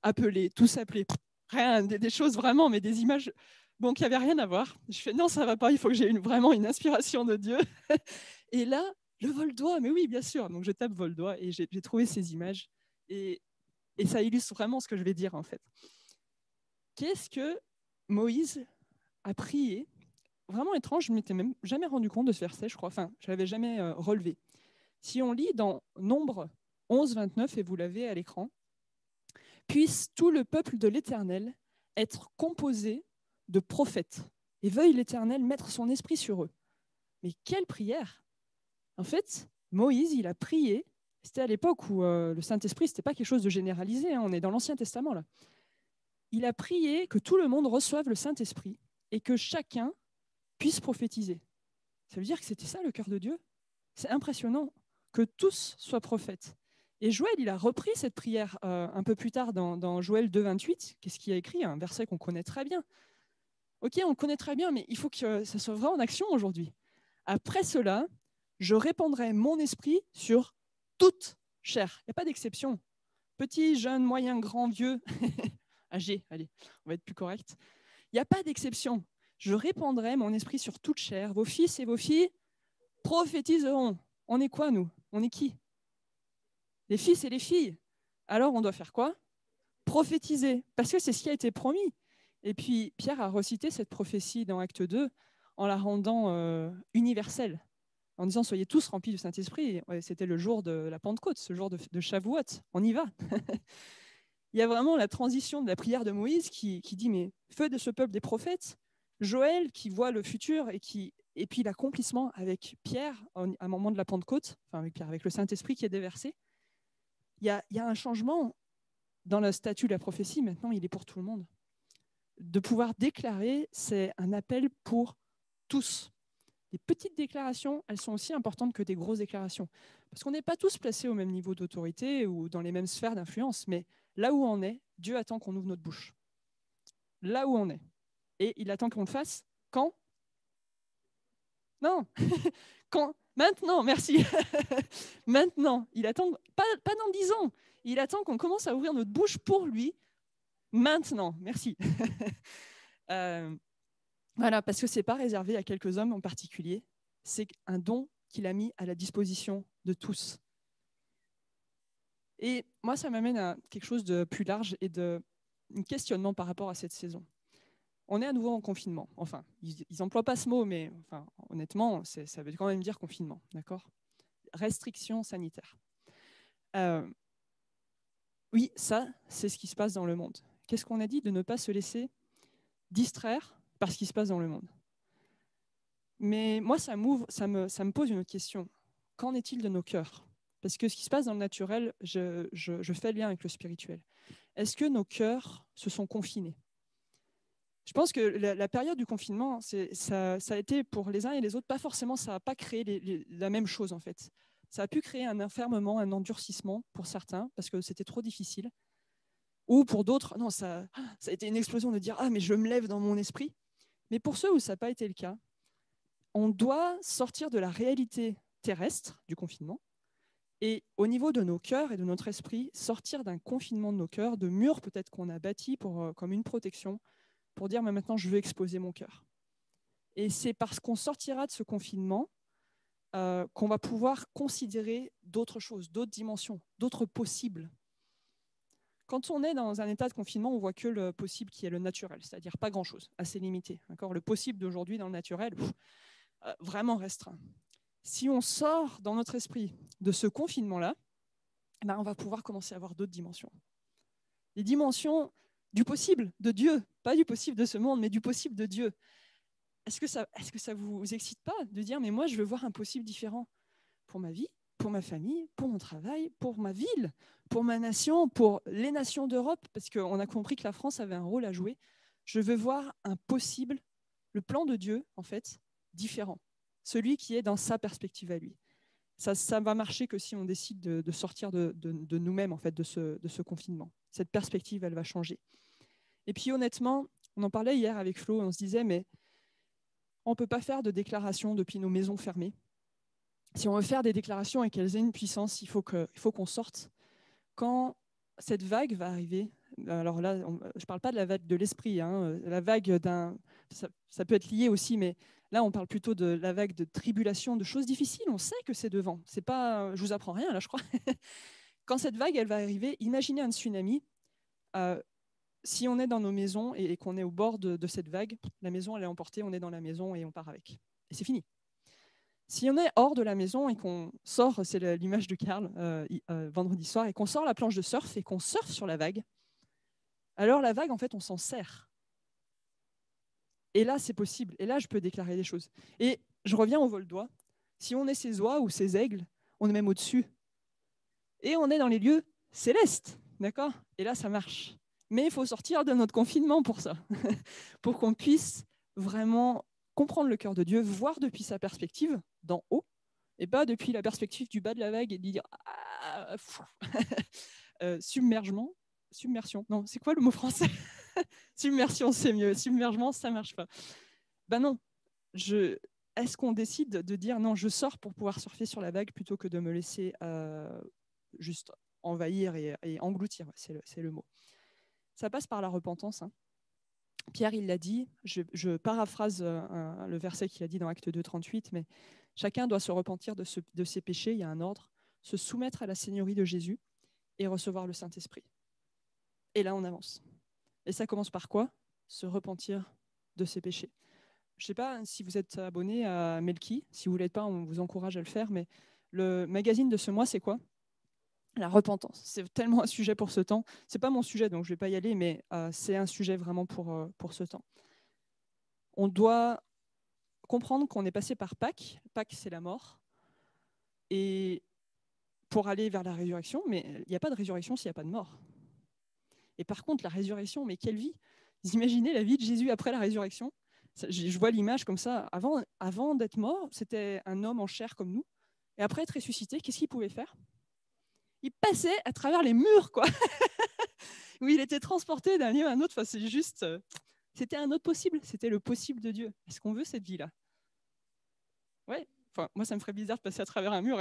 appelés, tous appelés, rien, des choses vraiment, mais des images bon, qui n'avaient rien à voir. Je fais non, ça ne va pas, il faut que j'ai vraiment une inspiration de Dieu. Et là, le vol d'oie, mais oui, bien sûr. Donc je tape vol d'oie et j'ai trouvé ces images. Et ça illustre vraiment ce que je vais dire en fait. Qu'est-ce que Moïse a prié? Vraiment étrange, je ne m'étais même jamais rendu compte de ce verset, je crois. Enfin, je ne l'avais jamais relevé. Si on lit dans Nombre 11, 29, et vous l'avez à l'écran, « Puisse tout le peuple de l'Éternel être composé de prophètes, et veuille l'Éternel mettre son esprit sur eux. » Mais quelle prière! En fait, Moïse, il a prié, c'était à l'époque où le Saint-Esprit, ce n'était pas quelque chose de généralisé, hein, on est dans l'Ancien Testament là. Il a prié que tout le monde reçoive le Saint-Esprit et que chacun puisse prophétiser. Ça veut dire que c'était ça le cœur de Dieu. C'est impressionnant que tous soient prophètes. Et Joël, il a repris cette prière un peu plus tard dans Joël 2, 28. Qu'est-ce qu'il a écrit? Un verset qu'on connaît très bien. Ok, on le connaît très bien, mais il faut que ça soit vrai en action aujourd'hui. Après cela, je répandrai mon esprit sur toute chair. Il n'y a pas d'exception. Petit, jeune, moyen, grand, vieux, âgé, allez, on va être plus correct. Il n'y a pas d'exception. Je répandrai mon esprit sur toute chair. Vos fils et vos filles prophétiseront. On est quoi, nous? On est qui? Les fils et les filles. Alors, on doit faire quoi? Prophétiser, parce que c'est ce qui a été promis. Et puis, Pierre a recité cette prophétie dans Acte 2 en la rendant universelle, en disant « Soyez tous remplis du Saint-Esprit ». C'était le jour de la Pentecôte, ce jour de Shavuot. On y va. Il y a vraiment la transition de la prière de Moïse qui dit « Mais feu de ce peuple des prophètes ». Joël qui voit le futur et puis l'accomplissement avec Pierre à un moment de la Pentecôte, enfin avec Pierre, avec le Saint-Esprit qui est déversé. Il y a un changement dans le statut de la prophétie. Maintenant, il est pour tout le monde. De pouvoir déclarer, c'est un appel pour tous. des petites déclarations, elles sont aussi importantes que des grosses déclarations. Parce qu'on n'est pas tous placés au même niveau d'autorité ou dans les mêmes sphères d'influence, mais là où on est, Dieu attend qu'on ouvre notre bouche. Là où on est. Et il attend qu'on le fasse quand? Non. Quand? Maintenant, merci. Maintenant. Il attend, pas dans 10 ans. Il attend qu'on commence à ouvrir notre bouche pour lui maintenant. Merci. Voilà, parce que ce n'est pas réservé à quelques hommes en particulier. C'est un don qu'il a mis à la disposition de tous. Et moi, ça m'amène à quelque chose de plus large et de un questionnement par rapport à cette saison. On est à nouveau en confinement. Enfin, ils n'emploient pas ce mot, mais enfin, honnêtement, ça veut quand même dire confinement, d'accord? Restrictions sanitaires. Oui, ça, c'est ce qui se passe dans le monde. Qu'est-ce qu'on a dit? De ne pas se laisser distraire par ce qui se passe dans le monde. Mais moi, ça me pose une autre question. Qu'en est-il de nos cœurs? Parce que ce qui se passe dans le naturel, je fais le lien avec le spirituel. Est-ce que nos cœurs se sont confinés? Je pense que la période du confinement, ça a été pour les uns et les autres, pas forcément, ça n'a pas créé la même chose en fait. Ça a pu créer un enfermement, un endurcissement pour certains, parce que c'était trop difficile. Ou pour d'autres, non, ça a été une explosion de dire « Ah, mais je me lève dans mon esprit ». Mais pour ceux où ça n'a pas été le cas, on doit sortir de la réalité terrestre du confinement et au niveau de nos cœurs et de notre esprit, sortir d'un confinement de nos cœurs, de murs peut-être qu'on a bâtis comme une protection, pour dire mais maintenant je veux exposer mon cœur. Et c'est parce qu'on sortira de ce confinement qu'on va pouvoir considérer d'autres choses, d'autres dimensions, d'autres possibles. Quand on est dans un état de confinement, on voit que le possible qui est le naturel, c'est-à-dire pas grand-chose, assez limité. Le possible d'aujourd'hui dans le naturel, vraiment restreint. Si on sort dans notre esprit de ce confinement-là, ben on va pouvoir commencer à avoir d'autres dimensions. Les dimensions du possible de Dieu, pas du possible de ce monde, mais du possible de Dieu. Est-ce que ça vous excite pas de dire, mais moi, je veux voir un possible différent pour ma vie, pour ma famille, pour mon travail, pour ma ville, pour ma nation, pour les nations d'Europe, parce qu'on a compris que la France avait un rôle à jouer. Je veux voir un possible, le plan de Dieu, en fait, différent. Celui qui est dans sa perspective à lui. Ça va marcher que si on décide de sortir de nous-mêmes, en fait, de ce confinement. Cette perspective, elle va changer. Et puis, honnêtement, on en parlait hier avec Flo, on se disait, mais on ne peut pas faire de déclarations depuis nos maisons fermées. Si on veut faire des déclarations et qu'elles aient une puissance, il faut qu'on sorte. Quand cette vague va arriver, alors là, je ne parle pas de la vague de l'esprit, hein, la vague ça peut être lié aussi, mais là, on parle plutôt de la vague de tribulation, de choses difficiles. On sait que c'est devant. C'est pas, je vous apprends rien là, je crois. Quand cette vague, elle va arriver, imaginez un tsunami. Si on est dans nos maisons et qu'on est au bord de cette vague, la maison, elle est emportée, on est dans la maison et on part avec. Et c'est fini. Si on est hors de la maison et qu'on sort, c'est l'image de Karl vendredi soir, et qu'on sort la planche de surf et qu'on surfe sur la vague, alors la vague, en fait, on s'en sert. Et là, c'est possible. Et là, je peux déclarer des choses. Et je reviens au vol d'oie. Si on est ces oies ou ces aigles, on est même au-dessus. Et on est dans les lieux célestes, d'accord? Et là, ça marche. Mais il faut sortir de notre confinement pour ça, pour qu'on puisse vraiment comprendre le cœur de Dieu, voir depuis sa perspective, d'en haut, et pas depuis la perspective du bas de la vague et de dire submersion. Non, c'est quoi le mot français? Submersion, c'est mieux. Submergement, ça marche pas. Ben non. Est-ce qu'on décide de dire non, je sors pour pouvoir surfer sur la vague plutôt que de me laisser juste envahir et engloutir, c'est le mot. Ça passe par la repentance. Hein. Pierre, il l'a dit, je paraphrase le verset qu'il a dit dans Acte 2, 38, mais chacun doit se repentir de ses péchés, il y a un ordre, se soumettre à la seigneurie de Jésus et recevoir le Saint-Esprit. Et là, on avance. Et ça commence par quoi? Se repentir de ses péchés. Je ne sais pas si vous êtes abonné à Melki, si vous ne l'êtes pas, on vous encourage à le faire, mais le magazine de ce mois, c'est quoi? La repentance. C'est tellement un sujet pour ce temps. Ce n'est pas mon sujet, donc je ne vais pas y aller, mais c'est un sujet vraiment pour ce temps. On doit comprendre qu'on est passé par Pâques. Pâques, c'est la mort. Et pour aller vers la résurrection, mais il n'y a pas de résurrection s'il n'y a pas de mort. Et par contre, la résurrection, mais quelle vie! Vous imaginez la vie de Jésus après la résurrection? Je vois l'image comme ça. Avant d'être mort, c'était un homme en chair comme nous. Et après être ressuscité, qu'est-ce qu'il pouvait faire? Il passait à travers les murs, quoi. Où il était transporté d'un lieu à un autre. Enfin, c'est juste, c'était un autre possible. C'était le possible de Dieu. Est-ce qu'on veut cette vie-là? Ouais. Enfin, moi, ça me ferait bizarre de passer à travers un mur,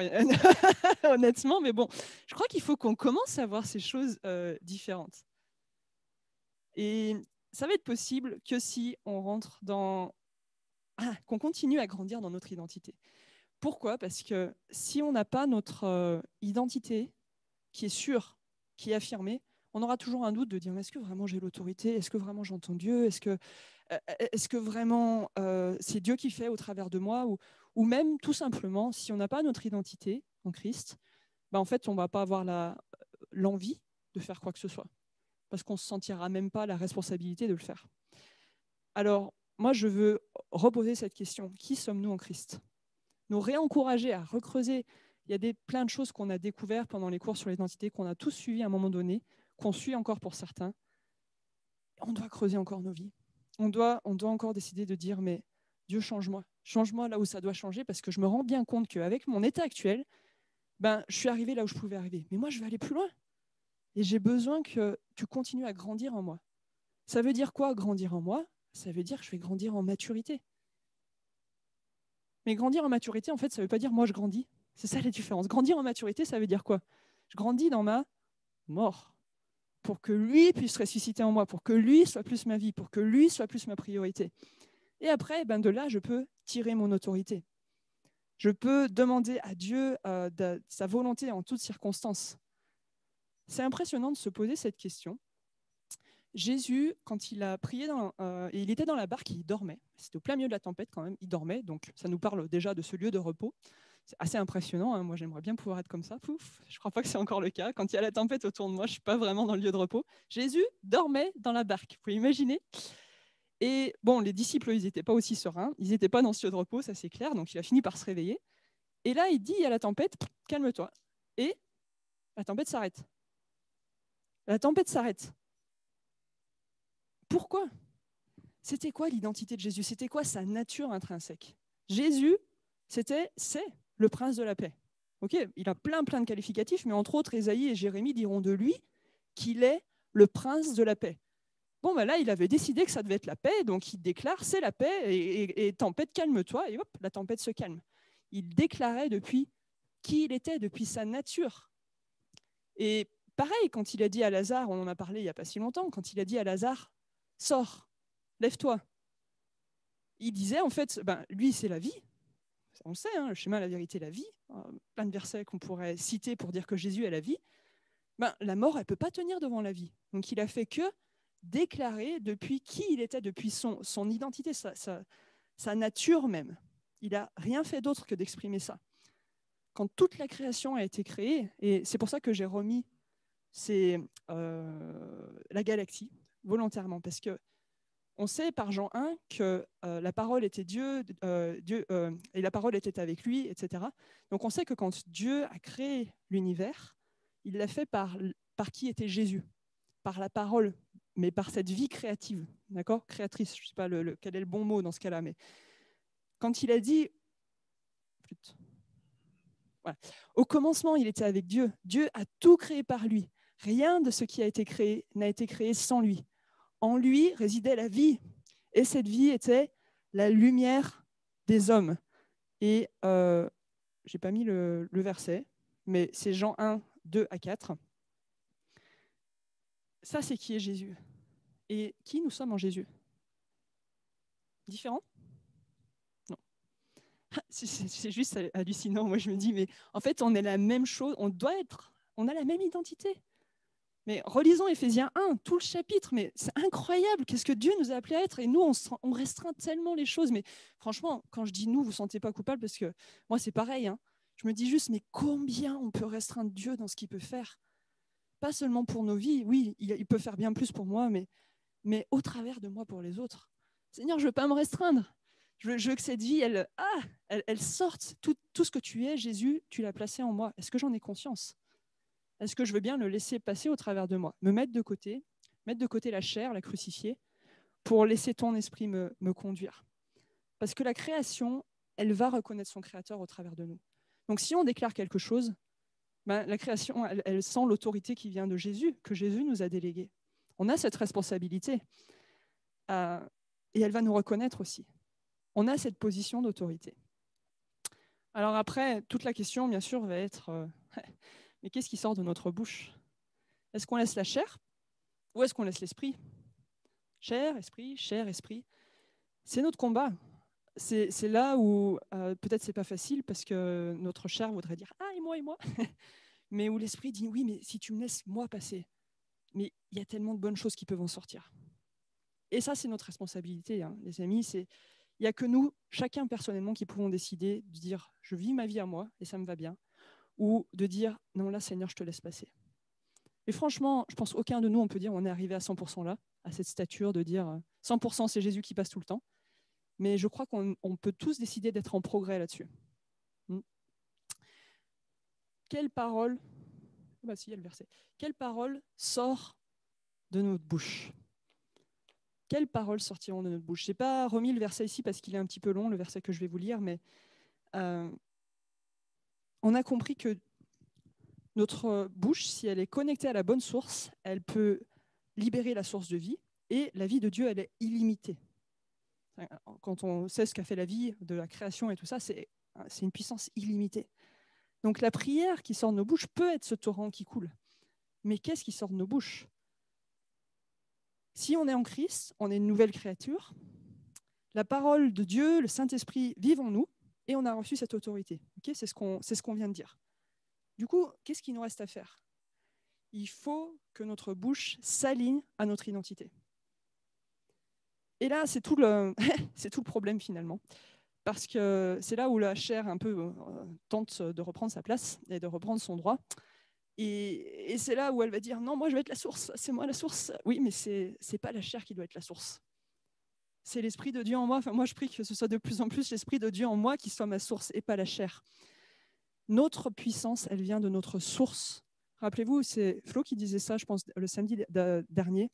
honnêtement. Mais bon, je crois qu'il faut qu'on commence à voir ces choses différentes. Et ça va être possible que si on rentre dans... qu'on continue à grandir dans notre identité. Pourquoi? Parce que si on n'a pas notre identité qui est sûre, qui est affirmée, on aura toujours un doute de dire est-ce que vraiment j'ai l'autorité? Est-ce que vraiment j'entends Dieu? Est-ce que vraiment c'est Dieu qui fait au travers de moi? Ou même tout simplement, si on n'a pas notre identité en Christ, en fait, on ne va pas avoir l'envie de faire quoi que ce soit. Parce qu'on ne se sentira même pas la responsabilité de le faire. Alors, moi, je veux reposer cette question. Qui sommes-nous en Christ? Nous réencourager à recreuser. Il y a plein de choses qu'on a découvertes pendant les cours sur l'identité, qu'on a tous suivis à un moment donné, qu'on suit encore pour certains. On doit creuser encore nos vies. On doit encore décider de dire, mais Dieu, change-moi. Change-moi là où ça doit changer, parce que je me rends bien compte qu'avec mon état actuel, je suis arrivé là où je pouvais arriver. Mais moi, je veux aller plus loin. Et j'ai besoin que tu continues à grandir en moi. Ça veut dire quoi, grandir en moi? Ça veut dire que je vais grandir en maturité. Mais grandir en maturité, en fait, ça ne veut pas dire moi je grandis. C'est ça la différence. Grandir en maturité, ça veut dire quoi? Je grandis dans ma mort pour que lui puisse ressusciter en moi, pour que lui soit plus ma vie, pour que lui soit plus ma priorité. Et après, de là, je peux tirer mon autorité. Je peux demander à Dieu sa volonté en toutes circonstances. C'est impressionnant de se poser cette question. Jésus, quand il a prié, et il était dans la barque et il dormait. C'était au plein milieu de la tempête quand même, il dormait, donc ça nous parle déjà de ce lieu de repos. C'est assez impressionnant, hein. Moi j'aimerais bien pouvoir être comme ça. Pouf, je ne crois pas que c'est encore le cas. Quand il y a la tempête autour de moi, je ne suis pas vraiment dans le lieu de repos. Jésus dormait dans la barque, vous pouvez imaginer? Et bon, les disciples, ils n'étaient pas aussi sereins, ils n'étaient pas dans ce lieu de repos, ça c'est clair, donc il a fini par se réveiller. Et là, il dit à la tempête, calme-toi. Et la tempête s'arrête. La tempête s'arrête. Pourquoi? C'était quoi l'identité de Jésus? C'était quoi sa nature intrinsèque? Jésus, c'est le prince de la paix. Okay, il a plein de qualificatifs, mais entre autres, Ésaïe et Jérémie diront de lui qu'il est le prince de la paix. Bon, là, il avait décidé que ça devait être la paix, donc il déclare c'est la paix, et tempête, calme-toi, et hop, la tempête se calme. Il déclarait depuis qui il était, depuis sa nature. Et pareil, quand il a dit à Lazare, on en a parlé il n'y a pas si longtemps, quand il a dit à Lazare, sors, lève-toi. Il disait en fait, lui c'est la vie, on le sait, hein, le schéma, la vérité, la vie, plein de versets qu'on pourrait citer pour dire que Jésus est la vie, la mort, elle ne peut pas tenir devant la vie. Donc il a fait que déclarer depuis qui il était, depuis son identité, sa nature même. Il n'a rien fait d'autre que d'exprimer ça. Quand toute la création a été créée, et c'est pour ça que j'ai remis la galaxie volontairement, parce que on sait par Jean 1 que la parole était Dieu, et la parole était avec lui, etc. Donc on sait que quand Dieu a créé l'univers, il l'a fait par qui était Jésus, par la parole, mais par cette vie créative, d'accord, créatrice. Je ne sais pas quel est le bon mot dans ce cas-là, mais quand il a dit, voilà, au commencement, il était avec Dieu. Dieu a tout créé par lui. Rien de ce qui a été créé n'a été créé sans lui. En lui résidait la vie. Et cette vie était la lumière des hommes. Et je n'ai pas mis le verset, mais c'est Jean 1, 2 à 4. Ça, c'est qui est Jésus. Et qui nous sommes en Jésus? Différents? Non. C'est juste hallucinant. Moi, je me dis, mais en fait, on est la même chose. On a la même identité. Mais relisons Éphésiens 1, tout le chapitre, mais c'est incroyable, qu'est-ce que Dieu nous a appelés à être, et nous, on restreint tellement les choses. Mais franchement, quand je dis nous, vous ne vous sentez pas coupable, parce que moi, c'est pareil, hein. Je me dis juste, mais combien on peut restreindre Dieu dans ce qu'il peut faire? Pas seulement pour nos vies, oui, il peut faire bien plus pour moi, mais au travers de moi pour les autres. Seigneur, je ne veux pas me restreindre. Je veux que cette vie, elle sorte. Tout ce que tu es, Jésus, tu l'as placé en moi. Est-ce que j'en ai conscience? Est-ce que je veux bien le laisser passer au travers de moi, me mettre de côté la chair, la crucifier, pour laisser ton esprit me conduire? Parce que la création, elle va reconnaître son créateur au travers de nous. Donc si on déclare quelque chose, ben, la création, elle sent l'autorité qui vient de Jésus, que Jésus nous a déléguée. On a cette responsabilité. Et elle va nous reconnaître aussi. On a cette position d'autorité. Alors après, toute la question, bien sûr, va être mais qu'est-ce qui sort de notre bouche? Est-ce qu'on laisse la chair ou est-ce qu'on laisse l'esprit? Chair, esprit. C'est notre combat. C'est là où peut-être c'est pas facile parce que notre chair voudrait dire « Ah, et moi ?» mais où l'esprit dit « Oui, mais si tu me laisses moi passer, mais il y a tellement de bonnes choses qui peuvent en sortir. » Et ça, c'est notre responsabilité, hein, les amis. Il n'y a que nous, chacun personnellement, qui pouvons décider de dire « Je vis ma vie à moi et ça me va bien » ou de dire « Non, là, Seigneur, je te laisse passer. » Et franchement, je pense qu'aucun de nous, on peut dire on est arrivé à 100% là, à cette stature de dire 100% c'est Jésus qui passe tout le temps. Mais je crois qu'on peut tous décider d'être en progrès là-dessus. Quelle parole, bah si, il y a le verset. Quelle parole sort de notre bouche? Quelles paroles sortiront de notre bouche? Je n'ai pas remis le verset ici parce qu'il est un petit peu long, le verset que je vais vous lire, mais on a compris que notre bouche, si elle est connectée à la bonne source, elle peut libérer la source de vie, et la vie de Dieu, elle est illimitée. Quand on sait ce qu'a fait la vie de la création et tout ça, c'est une puissance illimitée. Donc la prière qui sort de nos bouches peut être ce torrent qui coule. Mais qu'est-ce qui sort de nos bouches? Si on est en Christ, on est une nouvelle créature. La parole de Dieu, le Saint-Esprit vivent en nous et on a reçu cette autorité. Okay, c'est ce qu'on vient de dire. Du coup, qu'est-ce qu'il nous reste à faire? Il faut que notre bouche s'aligne à notre identité. Et là, c'est tout le problème finalement. Parce que c'est là où la chair un peu tente de reprendre sa place et de reprendre son droit. Et c'est là où elle va dire, non, moi je vais être la source, c'est moi la source. Oui, mais c'est pas la chair qui doit être la source. C'est l'Esprit de Dieu en moi. Enfin, moi je prie que ce soit de plus en plus l'Esprit de Dieu en moi qui soit ma source et pas la chair. Notre puissance, elle vient de notre source. Rappelez-vous, c'est Flo qui disait ça, je pense, le samedi dernier,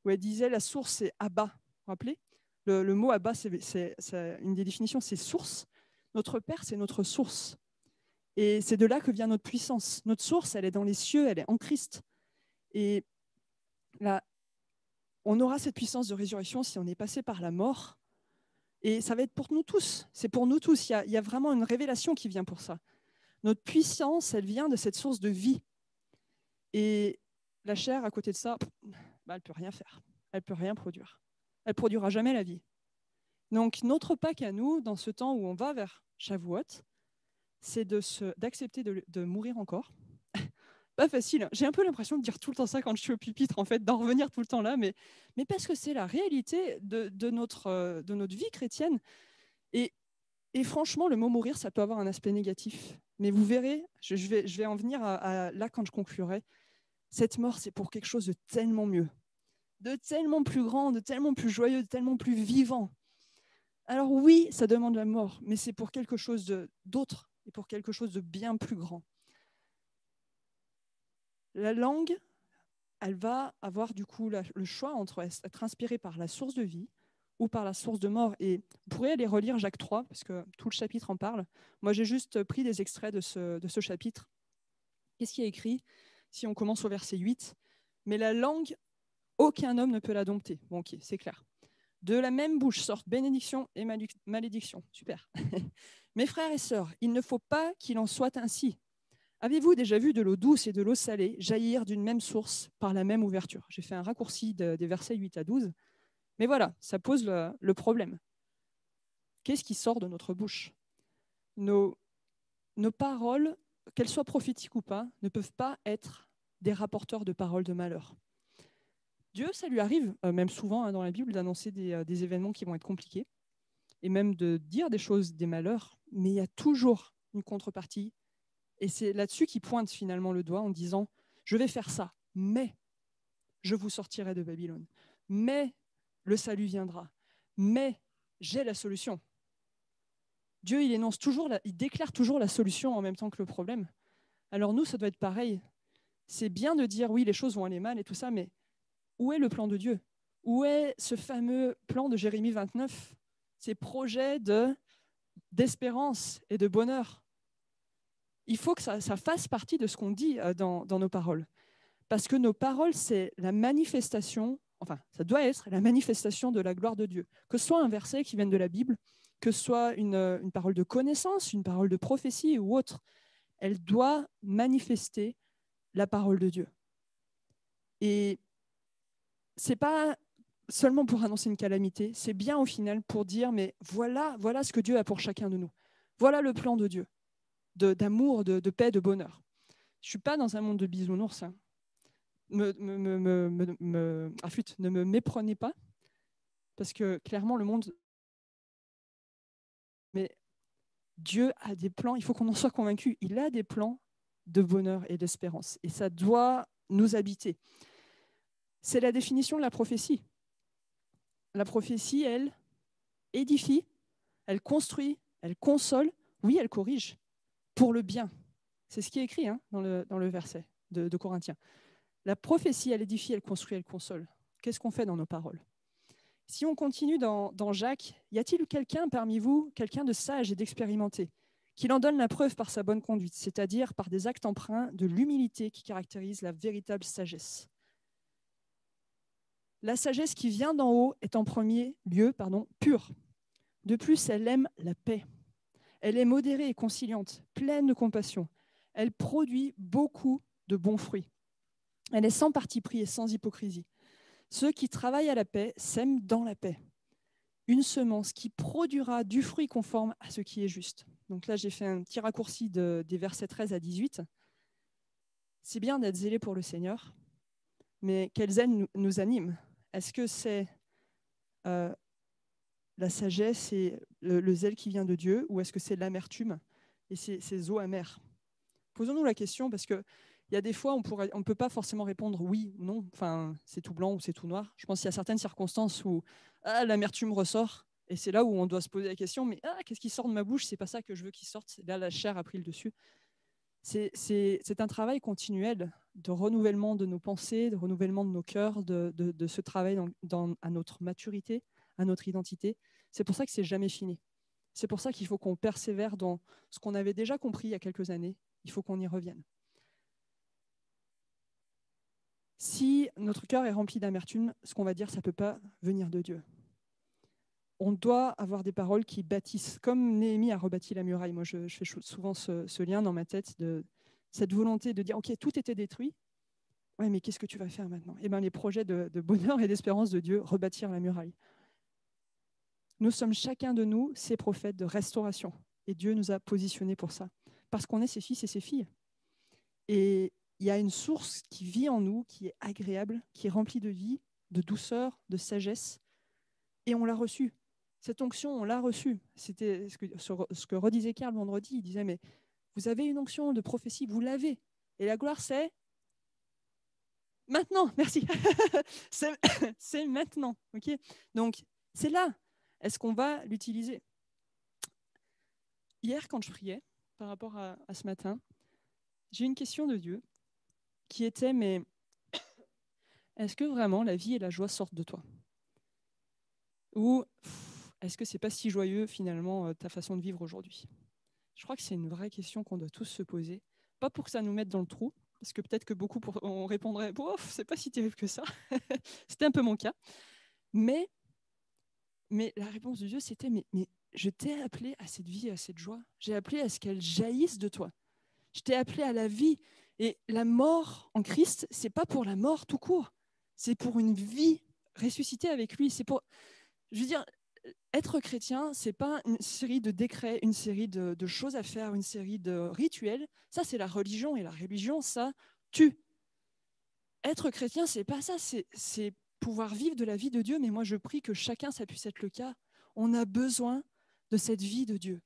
où elle disait la source, c'est Abba. Vous vous rappelez? Le mot Abba, c'est une des définitions, c'est source. Notre Père, c'est notre source. Et c'est de là que vient notre puissance. Notre source, elle est dans les cieux, elle est en Christ. Et là, on aura cette puissance de résurrection si on est passé par la mort. Et ça va être pour nous tous. C'est pour nous tous. Il y a vraiment une révélation qui vient pour ça. Notre puissance, elle vient de cette source de vie. Et la chair, à côté de ça, elle ne peut rien faire. Elle ne peut rien produire. Elle ne produira jamais la vie. Donc, notre Pâques à nous, dans ce temps où on va vers Shavuot, c'est d'accepter de mourir encore. Pas facile. J'ai un peu l'impression de dire tout le temps ça quand je suis au pupitre, en fait, d'en revenir tout le temps là, mais parce que c'est la réalité de notre vie chrétienne. Et franchement, le mot mourir, ça peut avoir un aspect négatif. Mais vous verrez, je vais en venir là quand je conclurai. Cette mort, c'est pour quelque chose de tellement mieux, de tellement plus grand, de tellement plus joyeux, de tellement plus vivant. Alors oui, ça demande la mort, mais c'est pour quelque chose d'autre et pour quelque chose de bien plus grand. La langue, elle va avoir du coup le choix entre être inspirée par la source de vie ou par la source de mort. Et vous pourrez aller relire Jacques 3, parce que tout le chapitre en parle. Moi, j'ai juste pris des extraits de ce chapitre. Qu'est-ce qui est écrit? Si on commence au verset 8, « Mais la langue, aucun homme ne peut la dompter. » Bon, ok, c'est clair. « De la même bouche sortent bénédiction et malédiction. » Super. « Mes frères et sœurs, il ne faut pas qu'il en soit ainsi. Avez-vous déjà vu de l'eau douce et de l'eau salée jaillir d'une même source par la même ouverture ?» J'ai fait un raccourci des versets 8 à 12. Mais voilà, ça pose le problème. Qu'est-ce qui sort de notre bouche? Nos paroles, qu'elles soient prophétiques ou pas, ne peuvent pas être des rapporteurs de paroles de malheur. Dieu, ça lui arrive, même souvent dans la Bible, d'annoncer des événements qui vont être compliqués et même de dire des choses, des malheurs, mais il y a toujours une contrepartie. Et c'est là-dessus qu'il pointe finalement le doigt en disant « Je vais faire ça, mais je vous sortirai de Babylone. Mais le salut viendra. Mais j'ai la solution. » Dieu, il déclare toujours la solution en même temps que le problème. Alors nous, ça doit être pareil. C'est bien de dire oui, les choses vont aller mal et tout ça, mais où est le plan de Dieu? Où est ce fameux plan de Jérémie 29? ces projets d'espérance et de bonheur. Il faut que ça fasse partie de ce qu'on dit dans nos paroles. Parce que nos paroles, c'est la manifestation, enfin, ça doit être la manifestation de la gloire de Dieu. Que ce soit un verset qui vienne de la Bible, que ce soit une parole de connaissance, une parole de prophétie ou autre, elle doit manifester la parole de Dieu. Et ce n'est pas seulement pour annoncer une calamité, c'est bien au final pour dire, mais voilà ce que Dieu a pour chacun de nous. Voilà le plan de Dieu, d'amour, de paix, de bonheur. Je ne suis pas dans un monde de bisounours. Hein. Ne me méprenez pas, parce que clairement, le monde... Mais Dieu a des plans, il faut qu'on en soit convaincu. Il a des plans de bonheur et d'espérance. Et ça doit nous habiter. C'est la définition de la prophétie. La prophétie, elle édifie, elle construit, elle console, oui, elle corrige, pour le bien. C'est ce qui est écrit dans le verset de Corinthiens. La prophétie, elle édifie, elle construit, elle console. Qu'est-ce qu'on fait dans nos paroles? Si on continue dans Jacques, y a-t-il quelqu'un parmi vous, quelqu'un de sage et d'expérimenté, qu'il en donne la preuve par sa bonne conduite, c'est-à-dire par des actes empreints de l'humilité qui caractérise la véritable sagesse? La sagesse qui vient d'en haut est en premier lieu pure. De plus, elle aime la paix. Elle est modérée et conciliante, pleine de compassion. Elle produit beaucoup de bons fruits. Elle est sans parti pris et sans hypocrisie. Ceux qui travaillent à la paix sèment dans la paix une semence qui produira du fruit conforme à ce qui est juste. Donc là, j'ai fait un petit raccourci des versets 13 à 18. C'est bien d'être zélé pour le Seigneur, mais quel zèle nous anime? Est-ce que c'est la sagesse et le zèle qui vient de Dieu, ou est-ce que c'est l'amertume et ces eaux amères? Posons-nous la question, parce qu'il y a des fois, on ne peut pas forcément répondre oui ou non, enfin, c'est tout blanc ou c'est tout noir. Je pense qu'il y a certaines circonstances où l'amertume ressort, et c'est là où on doit se poser la question, mais qu'est-ce qui sort de ma bouche? C'est pas ça que je veux qu'il sorte. Là, la chair a pris le dessus. C'est un travail continuel de renouvellement de nos pensées, de renouvellement de nos cœurs, de ce travail à notre maturité, à notre identité. C'est pour ça que c'est jamais fini. C'est pour ça qu'il faut qu'on persévère dans ce qu'on avait déjà compris il y a quelques années. Il faut qu'on y revienne. Si notre cœur est rempli d'amertume, ce qu'on va dire, ça ne peut pas venir de Dieu. On doit avoir des paroles qui bâtissent, comme Néhémie a rebâti la muraille. Moi, je fais souvent ce lien dans ma tête de cette volonté de dire, OK, tout était détruit. Ouais, mais qu'est-ce que tu vas faire maintenant? Eh bien, les projets de bonheur et d'espérance de Dieu, rebâtir la muraille. Nous sommes chacun de nous ces prophètes de restauration. Et Dieu nous a positionnés pour ça. Parce qu'on est ses fils et ses filles. Et il y a une source qui vit en nous, qui est agréable, qui est remplie de vie, de douceur, de sagesse. Et on l'a reçue. Cette onction, on l'a reçue. C'était ce que redisait Karl vendredi. Il disait, mais vous avez une onction de prophétie, vous l'avez. Et la gloire, c'est maintenant. Merci. c'est maintenant. Okay, donc, c'est là. Est-ce qu'on va l'utiliser? Hier, quand je priais, par rapport à ce matin, j'ai une question de Dieu qui était, mais est-ce que vraiment la vie et la joie sortent de toi? Ou est-ce que c'est pas si joyeux finalement ta façon de vivre aujourd'hui? Je crois que c'est une vraie question qu'on doit tous se poser. Pas pour que ça nous mette dans le trou, parce que peut-être que beaucoup on répondrait bof, c'est pas si terrible que ça. C'était un peu mon cas. Mais la réponse de Dieu, c'était mais je t'ai appelé à cette vie, à cette joie. J'ai appelé à ce qu'elle jaillisse de toi. Je t'ai appelé à la vie. Et la mort en Christ, c'est pas pour la mort tout court. C'est pour une vie ressuscitée avec lui. C'est pour, je veux dire, être chrétien, c'est pas une série de décrets, une série de choses à faire, une série de rituels. Ça, c'est la religion. Et la religion, ça tue. Être chrétien, c'est pas ça. C'est pouvoir vivre de la vie de Dieu. Mais moi, je prie que chacun, ça puisse être le cas. On a besoin de cette vie de Dieu.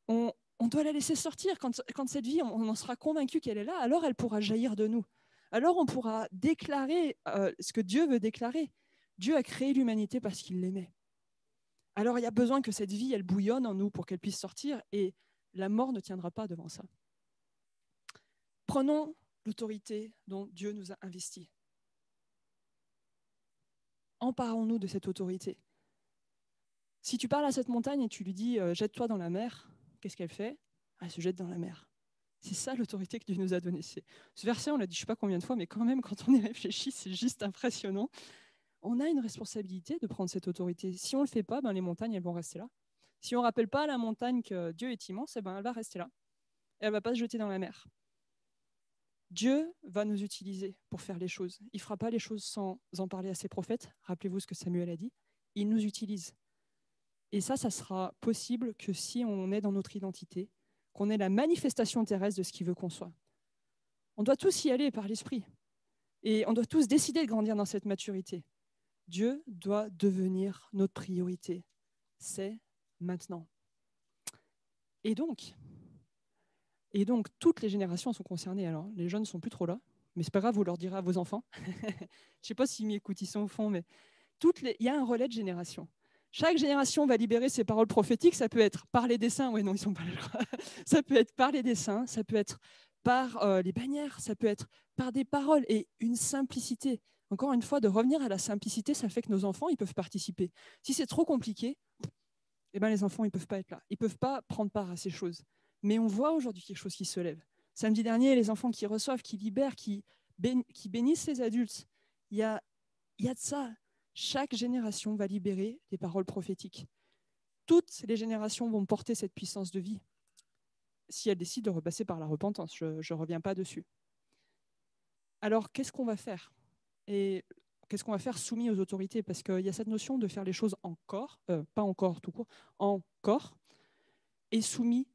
On doit la laisser sortir. Quand cette vie, on en sera convaincu qu'elle est là, alors elle pourra jaillir de nous. Alors on pourra déclarer ce que Dieu veut déclarer. Dieu a créé l'humanité parce qu'il l'aimait. Alors il y a besoin que cette vie, elle bouillonne en nous pour qu'elle puisse sortir, et la mort ne tiendra pas devant ça. Prenons l'autorité dont Dieu nous a investis. Emparons-nous de cette autorité. Si tu parles à cette montagne et tu lui dis jette-toi dans la mer, qu'est-ce qu'elle fait? Elle se jette dans la mer. C'est ça l'autorité que Dieu nous a donnée. Ce verset, on l'a dit je ne sais pas combien de fois, mais quand même, quand on y réfléchit, c'est juste impressionnant. On a une responsabilité de prendre cette autorité. Si on ne le fait pas, ben, les montagnes, elles vont rester là. Si on ne rappelle pas à la montagne que Dieu est immense, eh ben, elle va rester là. Elle ne va pas se jeter dans la mer. Dieu va nous utiliser pour faire les choses. Il ne fera pas les choses sans en parler à ses prophètes. Rappelez-vous ce que Samuel a dit. Il nous utilise. Et ça sera possible que si on est dans notre identité, qu'on ait la manifestation terrestre de ce qu'il veut qu'on soit. On doit tous y aller par l'esprit. Et on doit tous décider de grandir dans cette maturité. Dieu doit devenir notre priorité. C'est maintenant. Et donc, toutes les générations sont concernées. Alors, les jeunes ne sont plus trop là, mais c'est pas grave, vous leur direz à vos enfants. Je ne sais pas s'ils m'écoutent, ils sont au fond, mais il y a un relais de génération. Chaque génération va libérer ses paroles prophétiques. Ça peut être par les dessins. Oui, non, ils sont pas là. Ça peut être par les dessins, ça peut être par les bannières, ça peut être par des paroles et une simplicité. Encore une fois, de revenir à la simplicité, ça fait que nos enfants, ils peuvent participer. Si c'est trop compliqué, eh ben, les enfants, ils ne peuvent pas être là. Ils ne peuvent pas prendre part à ces choses. Mais on voit aujourd'hui quelque chose qui se lève. Samedi dernier, les enfants qui reçoivent, qui libèrent, qui bénissent les adultes, il y a de ça. Chaque génération va libérer des paroles prophétiques. Toutes les générations vont porter cette puissance de vie si elles décident de repasser par la repentance. Je ne reviens pas dessus. Alors, qu'est-ce qu'on va faire? Et qu'est-ce qu'on va faire soumis aux autorités? Parce qu'il y a cette notion de faire les choses encore, pas encore tout court, encore, et soumis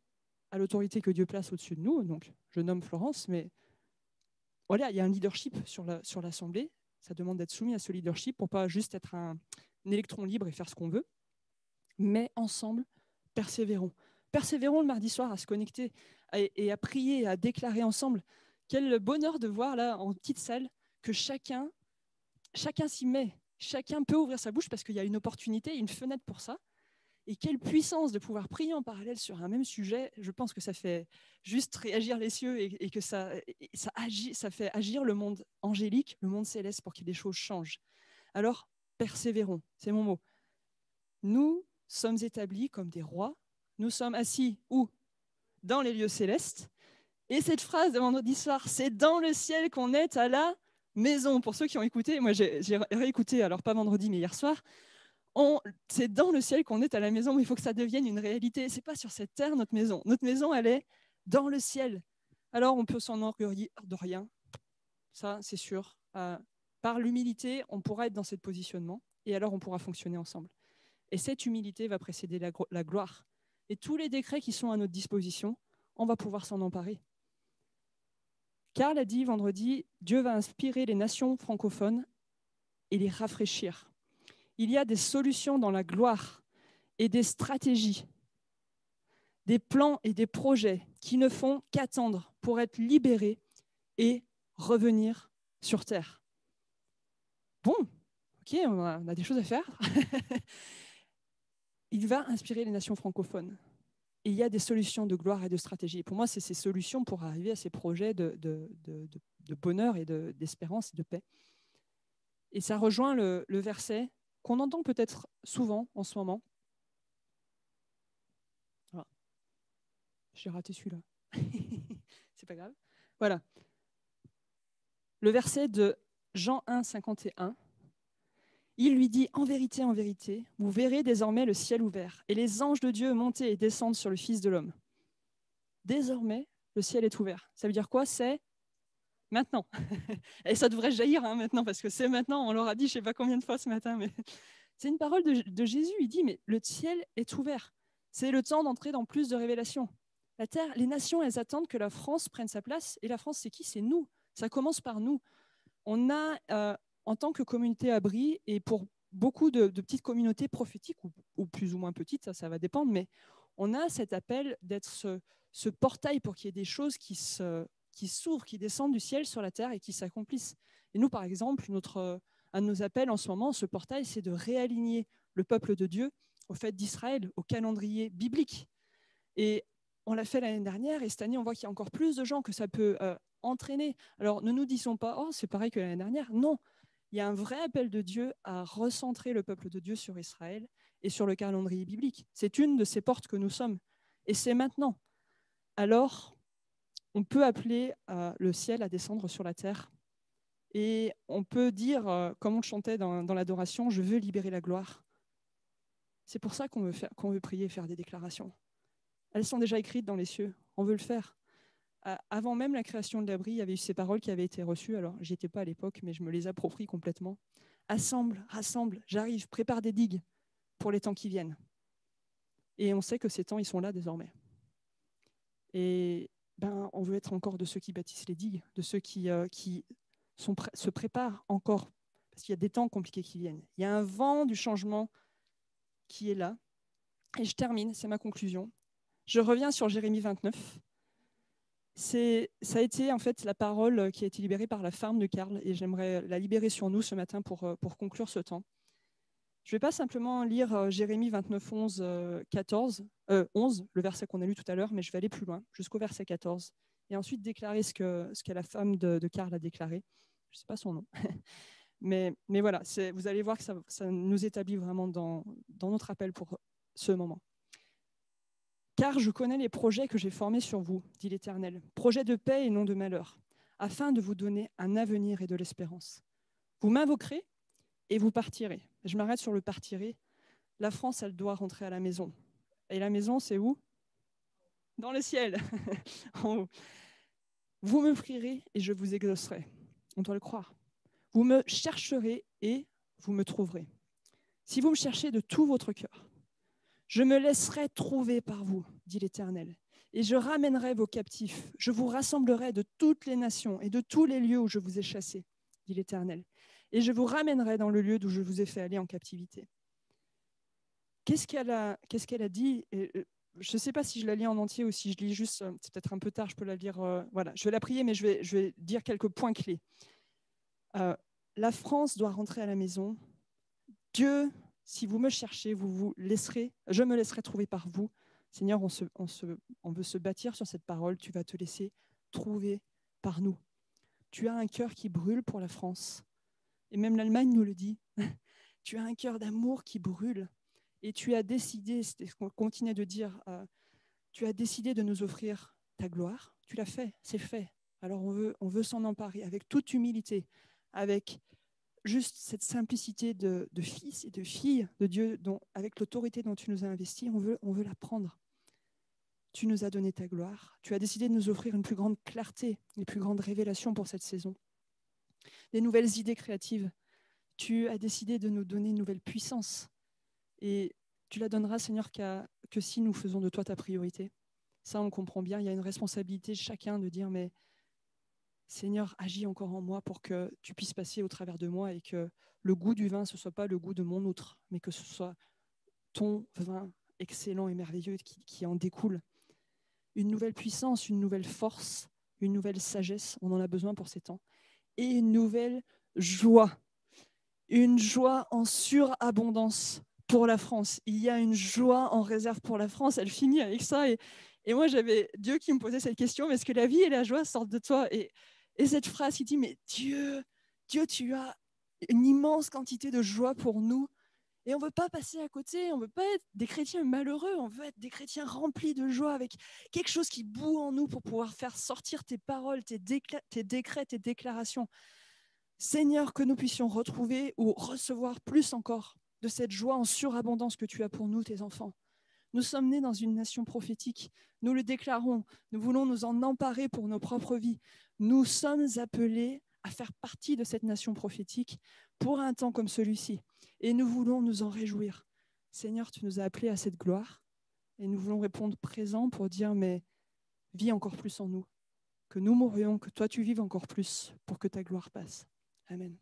à l'autorité que Dieu place au-dessus de nous. Donc, je nomme Florence, mais voilà, il y a un leadership sur l'Assemblée. Ça demande d'être soumis à ce leadership pour pas juste être un électron libre et faire ce qu'on veut. Mais ensemble, persévérons. Persévérons le mardi soir à se connecter et à prier, à déclarer ensemble. Quel bonheur de voir là, en petite salle, que chacun s'y met. Chacun peut ouvrir sa bouche parce qu'il y a une opportunité, une fenêtre pour ça. Et quelle puissance de pouvoir prier en parallèle sur un même sujet. Je pense que ça fait juste réagir les cieux et que ça fait agir le monde angélique, le monde céleste pour que des choses changent. Alors, persévérons, c'est mon mot. Nous sommes établis comme des rois. Nous sommes assis où? Dans les lieux célestes. Et cette phrase de vendredi soir, c'est dans le ciel qu'on est à la maison. Pour ceux qui ont écouté, moi j'ai réécouté, alors pas vendredi mais hier soir, c'est dans le ciel qu'on est à la maison, mais il faut que ça devienne une réalité. Ce n'est pas sur cette terre notre maison. Notre maison, elle est dans le ciel. Alors on peut s'enorgueillir de rien, ça c'est sûr. Par l'humilité, on pourra être dans ce positionnement et alors on pourra fonctionner ensemble. Et cette humilité va précéder la gloire. Et tous les décrets qui sont à notre disposition, on va pouvoir s'en emparer. Karl a dit vendredi, Dieu va inspirer les nations francophones et les rafraîchir. Il y a des solutions dans la gloire et des stratégies, des plans et des projets qui ne font qu'attendre pour être libérés et revenir sur Terre. Bon, ok, on a des choses à faire. Il va inspirer les nations francophones. Et il y a des solutions de gloire et de stratégie. Et pour moi, c'est ces solutions pour arriver à ces projets de bonheur et d'espérance et de paix. Et ça rejoint le verset qu'on entend peut-être souvent en ce moment. Voilà. J'ai raté celui-là. C'est pas grave. Voilà. Le verset de Jean 1, 51. Il lui dit, en vérité, vous verrez désormais le ciel ouvert et les anges de Dieu monter et descendre sur le Fils de l'homme. Désormais, le ciel est ouvert. Ça veut dire quoi? C'est maintenant. Et ça devrait jaillir maintenant, parce que c'est maintenant, on leur a dit, je ne sais pas combien de fois ce matin, mais c'est une parole de Jésus. Il dit, mais le ciel est ouvert. C'est le temps d'entrer dans plus de révélations. La terre, les nations, elles attendent que la France prenne sa place. Et la France, c'est qui? C'est nous. Ça commence par nous. On a, en tant que communauté abri, et pour beaucoup de petites communautés prophétiques, ou plus ou moins petites, ça va dépendre, mais on a cet appel d'être ce portail pour qu'il y ait des choses qui s'ouvrent, qui descendent du ciel sur la terre et qui s'accomplissent. Et nous, par exemple, un de nos appels en ce moment, ce portail, c'est de réaligner le peuple de Dieu au fait d'Israël, au calendrier biblique. Et on l'a fait l'année dernière, et cette année, on voit qu'il y a encore plus de gens que ça peut entraîner. Alors, ne nous disons pas, oh, c'est pareil que l'année dernière. Non, il y a un vrai appel de Dieu à recentrer le peuple de Dieu sur Israël et sur le calendrier biblique. C'est une de ces portes que nous sommes. Et c'est maintenant. Alors, on peut appeler le ciel à descendre sur la terre. Et on peut dire, comme on le chantait dans l'adoration, « Je veux libérer la gloire ». C'est pour ça qu'on veut prier et faire des déclarations. Elles sont déjà écrites dans les cieux. On veut le faire. Avant même la création de l'abri, il y avait eu ces paroles qui avaient été reçues. Alors, j'y étais pas à l'époque, mais je me les approprie complètement. Assemble, rassemble, j'arrive, prépare des digues pour les temps qui viennent. Et on sait que ces temps, ils sont là désormais. Et on veut être encore de ceux qui bâtissent les digues, de ceux qui se préparent encore, parce qu'il y a des temps compliqués qui viennent. Il y a un vent du changement qui est là. Et je termine, c'est ma conclusion. Je reviens sur Jérémie 29. Ça a été en fait la parole qui a été libérée par la femme de Karl, et j'aimerais la libérer sur nous ce matin pour conclure ce temps. Je ne vais pas simplement lire Jérémie 29, 11, 11, le verset qu'on a lu tout à l'heure, mais je vais aller plus loin, jusqu'au verset 14, et ensuite déclarer ce que la femme de Karl a déclaré. Je ne sais pas son nom. mais voilà, vous allez voir que ça nous établit vraiment dans notre appel pour ce moment. Car je connais les projets que j'ai formés sur vous, dit l'Éternel, projets de paix et non de malheur, afin de vous donner un avenir et de l'espérance. Vous m'invoquerez et vous partirez. Je m'arrête sur le partirez. La France, elle doit rentrer à la maison. Et la maison, c'est où? Dans le ciel. En haut. Vous me prierez et je vous exaucerai. On doit le croire. Vous me chercherez et vous me trouverez. Si vous me cherchez de tout votre cœur, je me laisserai trouver par vous, dit l'Éternel, et je ramènerai vos captifs. Je vous rassemblerai de toutes les nations et de tous les lieux où je vous ai chassés, dit l'Éternel, et je vous ramènerai dans le lieu d'où je vous ai fait aller en captivité. Qu'est-ce qu'elle a dit? Je ne sais pas si je la lis en entier ou si je lis juste, c'est peut-être un peu tard, je peux la lire. Voilà, je vais la prier, mais je vais dire quelques points clés. La France doit rentrer à la maison. Dieu, si vous me cherchez, je me laisserai trouver par vous. Seigneur, on veut se bâtir sur cette parole. Tu vas te laisser trouver par nous. Tu as un cœur qui brûle pour la France. Et même l'Allemagne nous le dit. Tu as un cœur d'amour qui brûle. Et tu as décidé, c'est ce qu'on continue de dire, tu as décidé de nous offrir ta gloire. Tu l'as fait, c'est fait. Alors on veut s'en emparer avec toute humilité, avec juste cette simplicité de fils et de filles de Dieu, avec l'autorité dont tu nous as investis, on veut la prendre. Tu nous as donné ta gloire. Tu as décidé de nous offrir une plus grande clarté, une plus grande révélation pour cette saison. Des nouvelles idées créatives. Tu as décidé de nous donner une nouvelle puissance. Et tu la donneras, Seigneur, que si nous faisons de toi ta priorité. Ça, on comprend bien. Il y a une responsabilité de chacun de dire, mais Seigneur, agis encore en moi pour que tu puisses passer au travers de moi et que le goût du vin, ce ne soit pas le goût de mon autre, mais que ce soit ton vin excellent et merveilleux qui en découle. Une nouvelle puissance, une nouvelle force, une nouvelle sagesse, on en a besoin pour ces temps. Et une nouvelle joie. Une joie en surabondance pour la France. Il y a une joie en réserve pour la France. Elle finit avec ça. Et moi, j'avais Dieu qui me posait cette question, mais est-ce que la vie et la joie sortent de toi? Et cette phrase, il dit, mais Dieu, tu as une immense quantité de joie pour nous. Et on ne veut pas passer à côté, on ne veut pas être des chrétiens malheureux, on veut être des chrétiens remplis de joie, avec quelque chose qui bout en nous pour pouvoir faire sortir tes paroles, tes décrets, tes déclarations. Seigneur, que nous puissions retrouver ou recevoir plus encore de cette joie en surabondance que tu as pour nous, tes enfants. Nous sommes nés dans une nation prophétique. Nous le déclarons. Nous voulons nous en emparer pour nos propres vies. Nous sommes appelés à faire partie de cette nation prophétique pour un temps comme celui-ci. Et nous voulons nous en réjouir. Seigneur, tu nous as appelés à cette gloire. Et nous voulons répondre présent pour dire, mais vis encore plus en nous. Que nous mourions, que toi tu vives encore plus pour que ta gloire passe. Amen.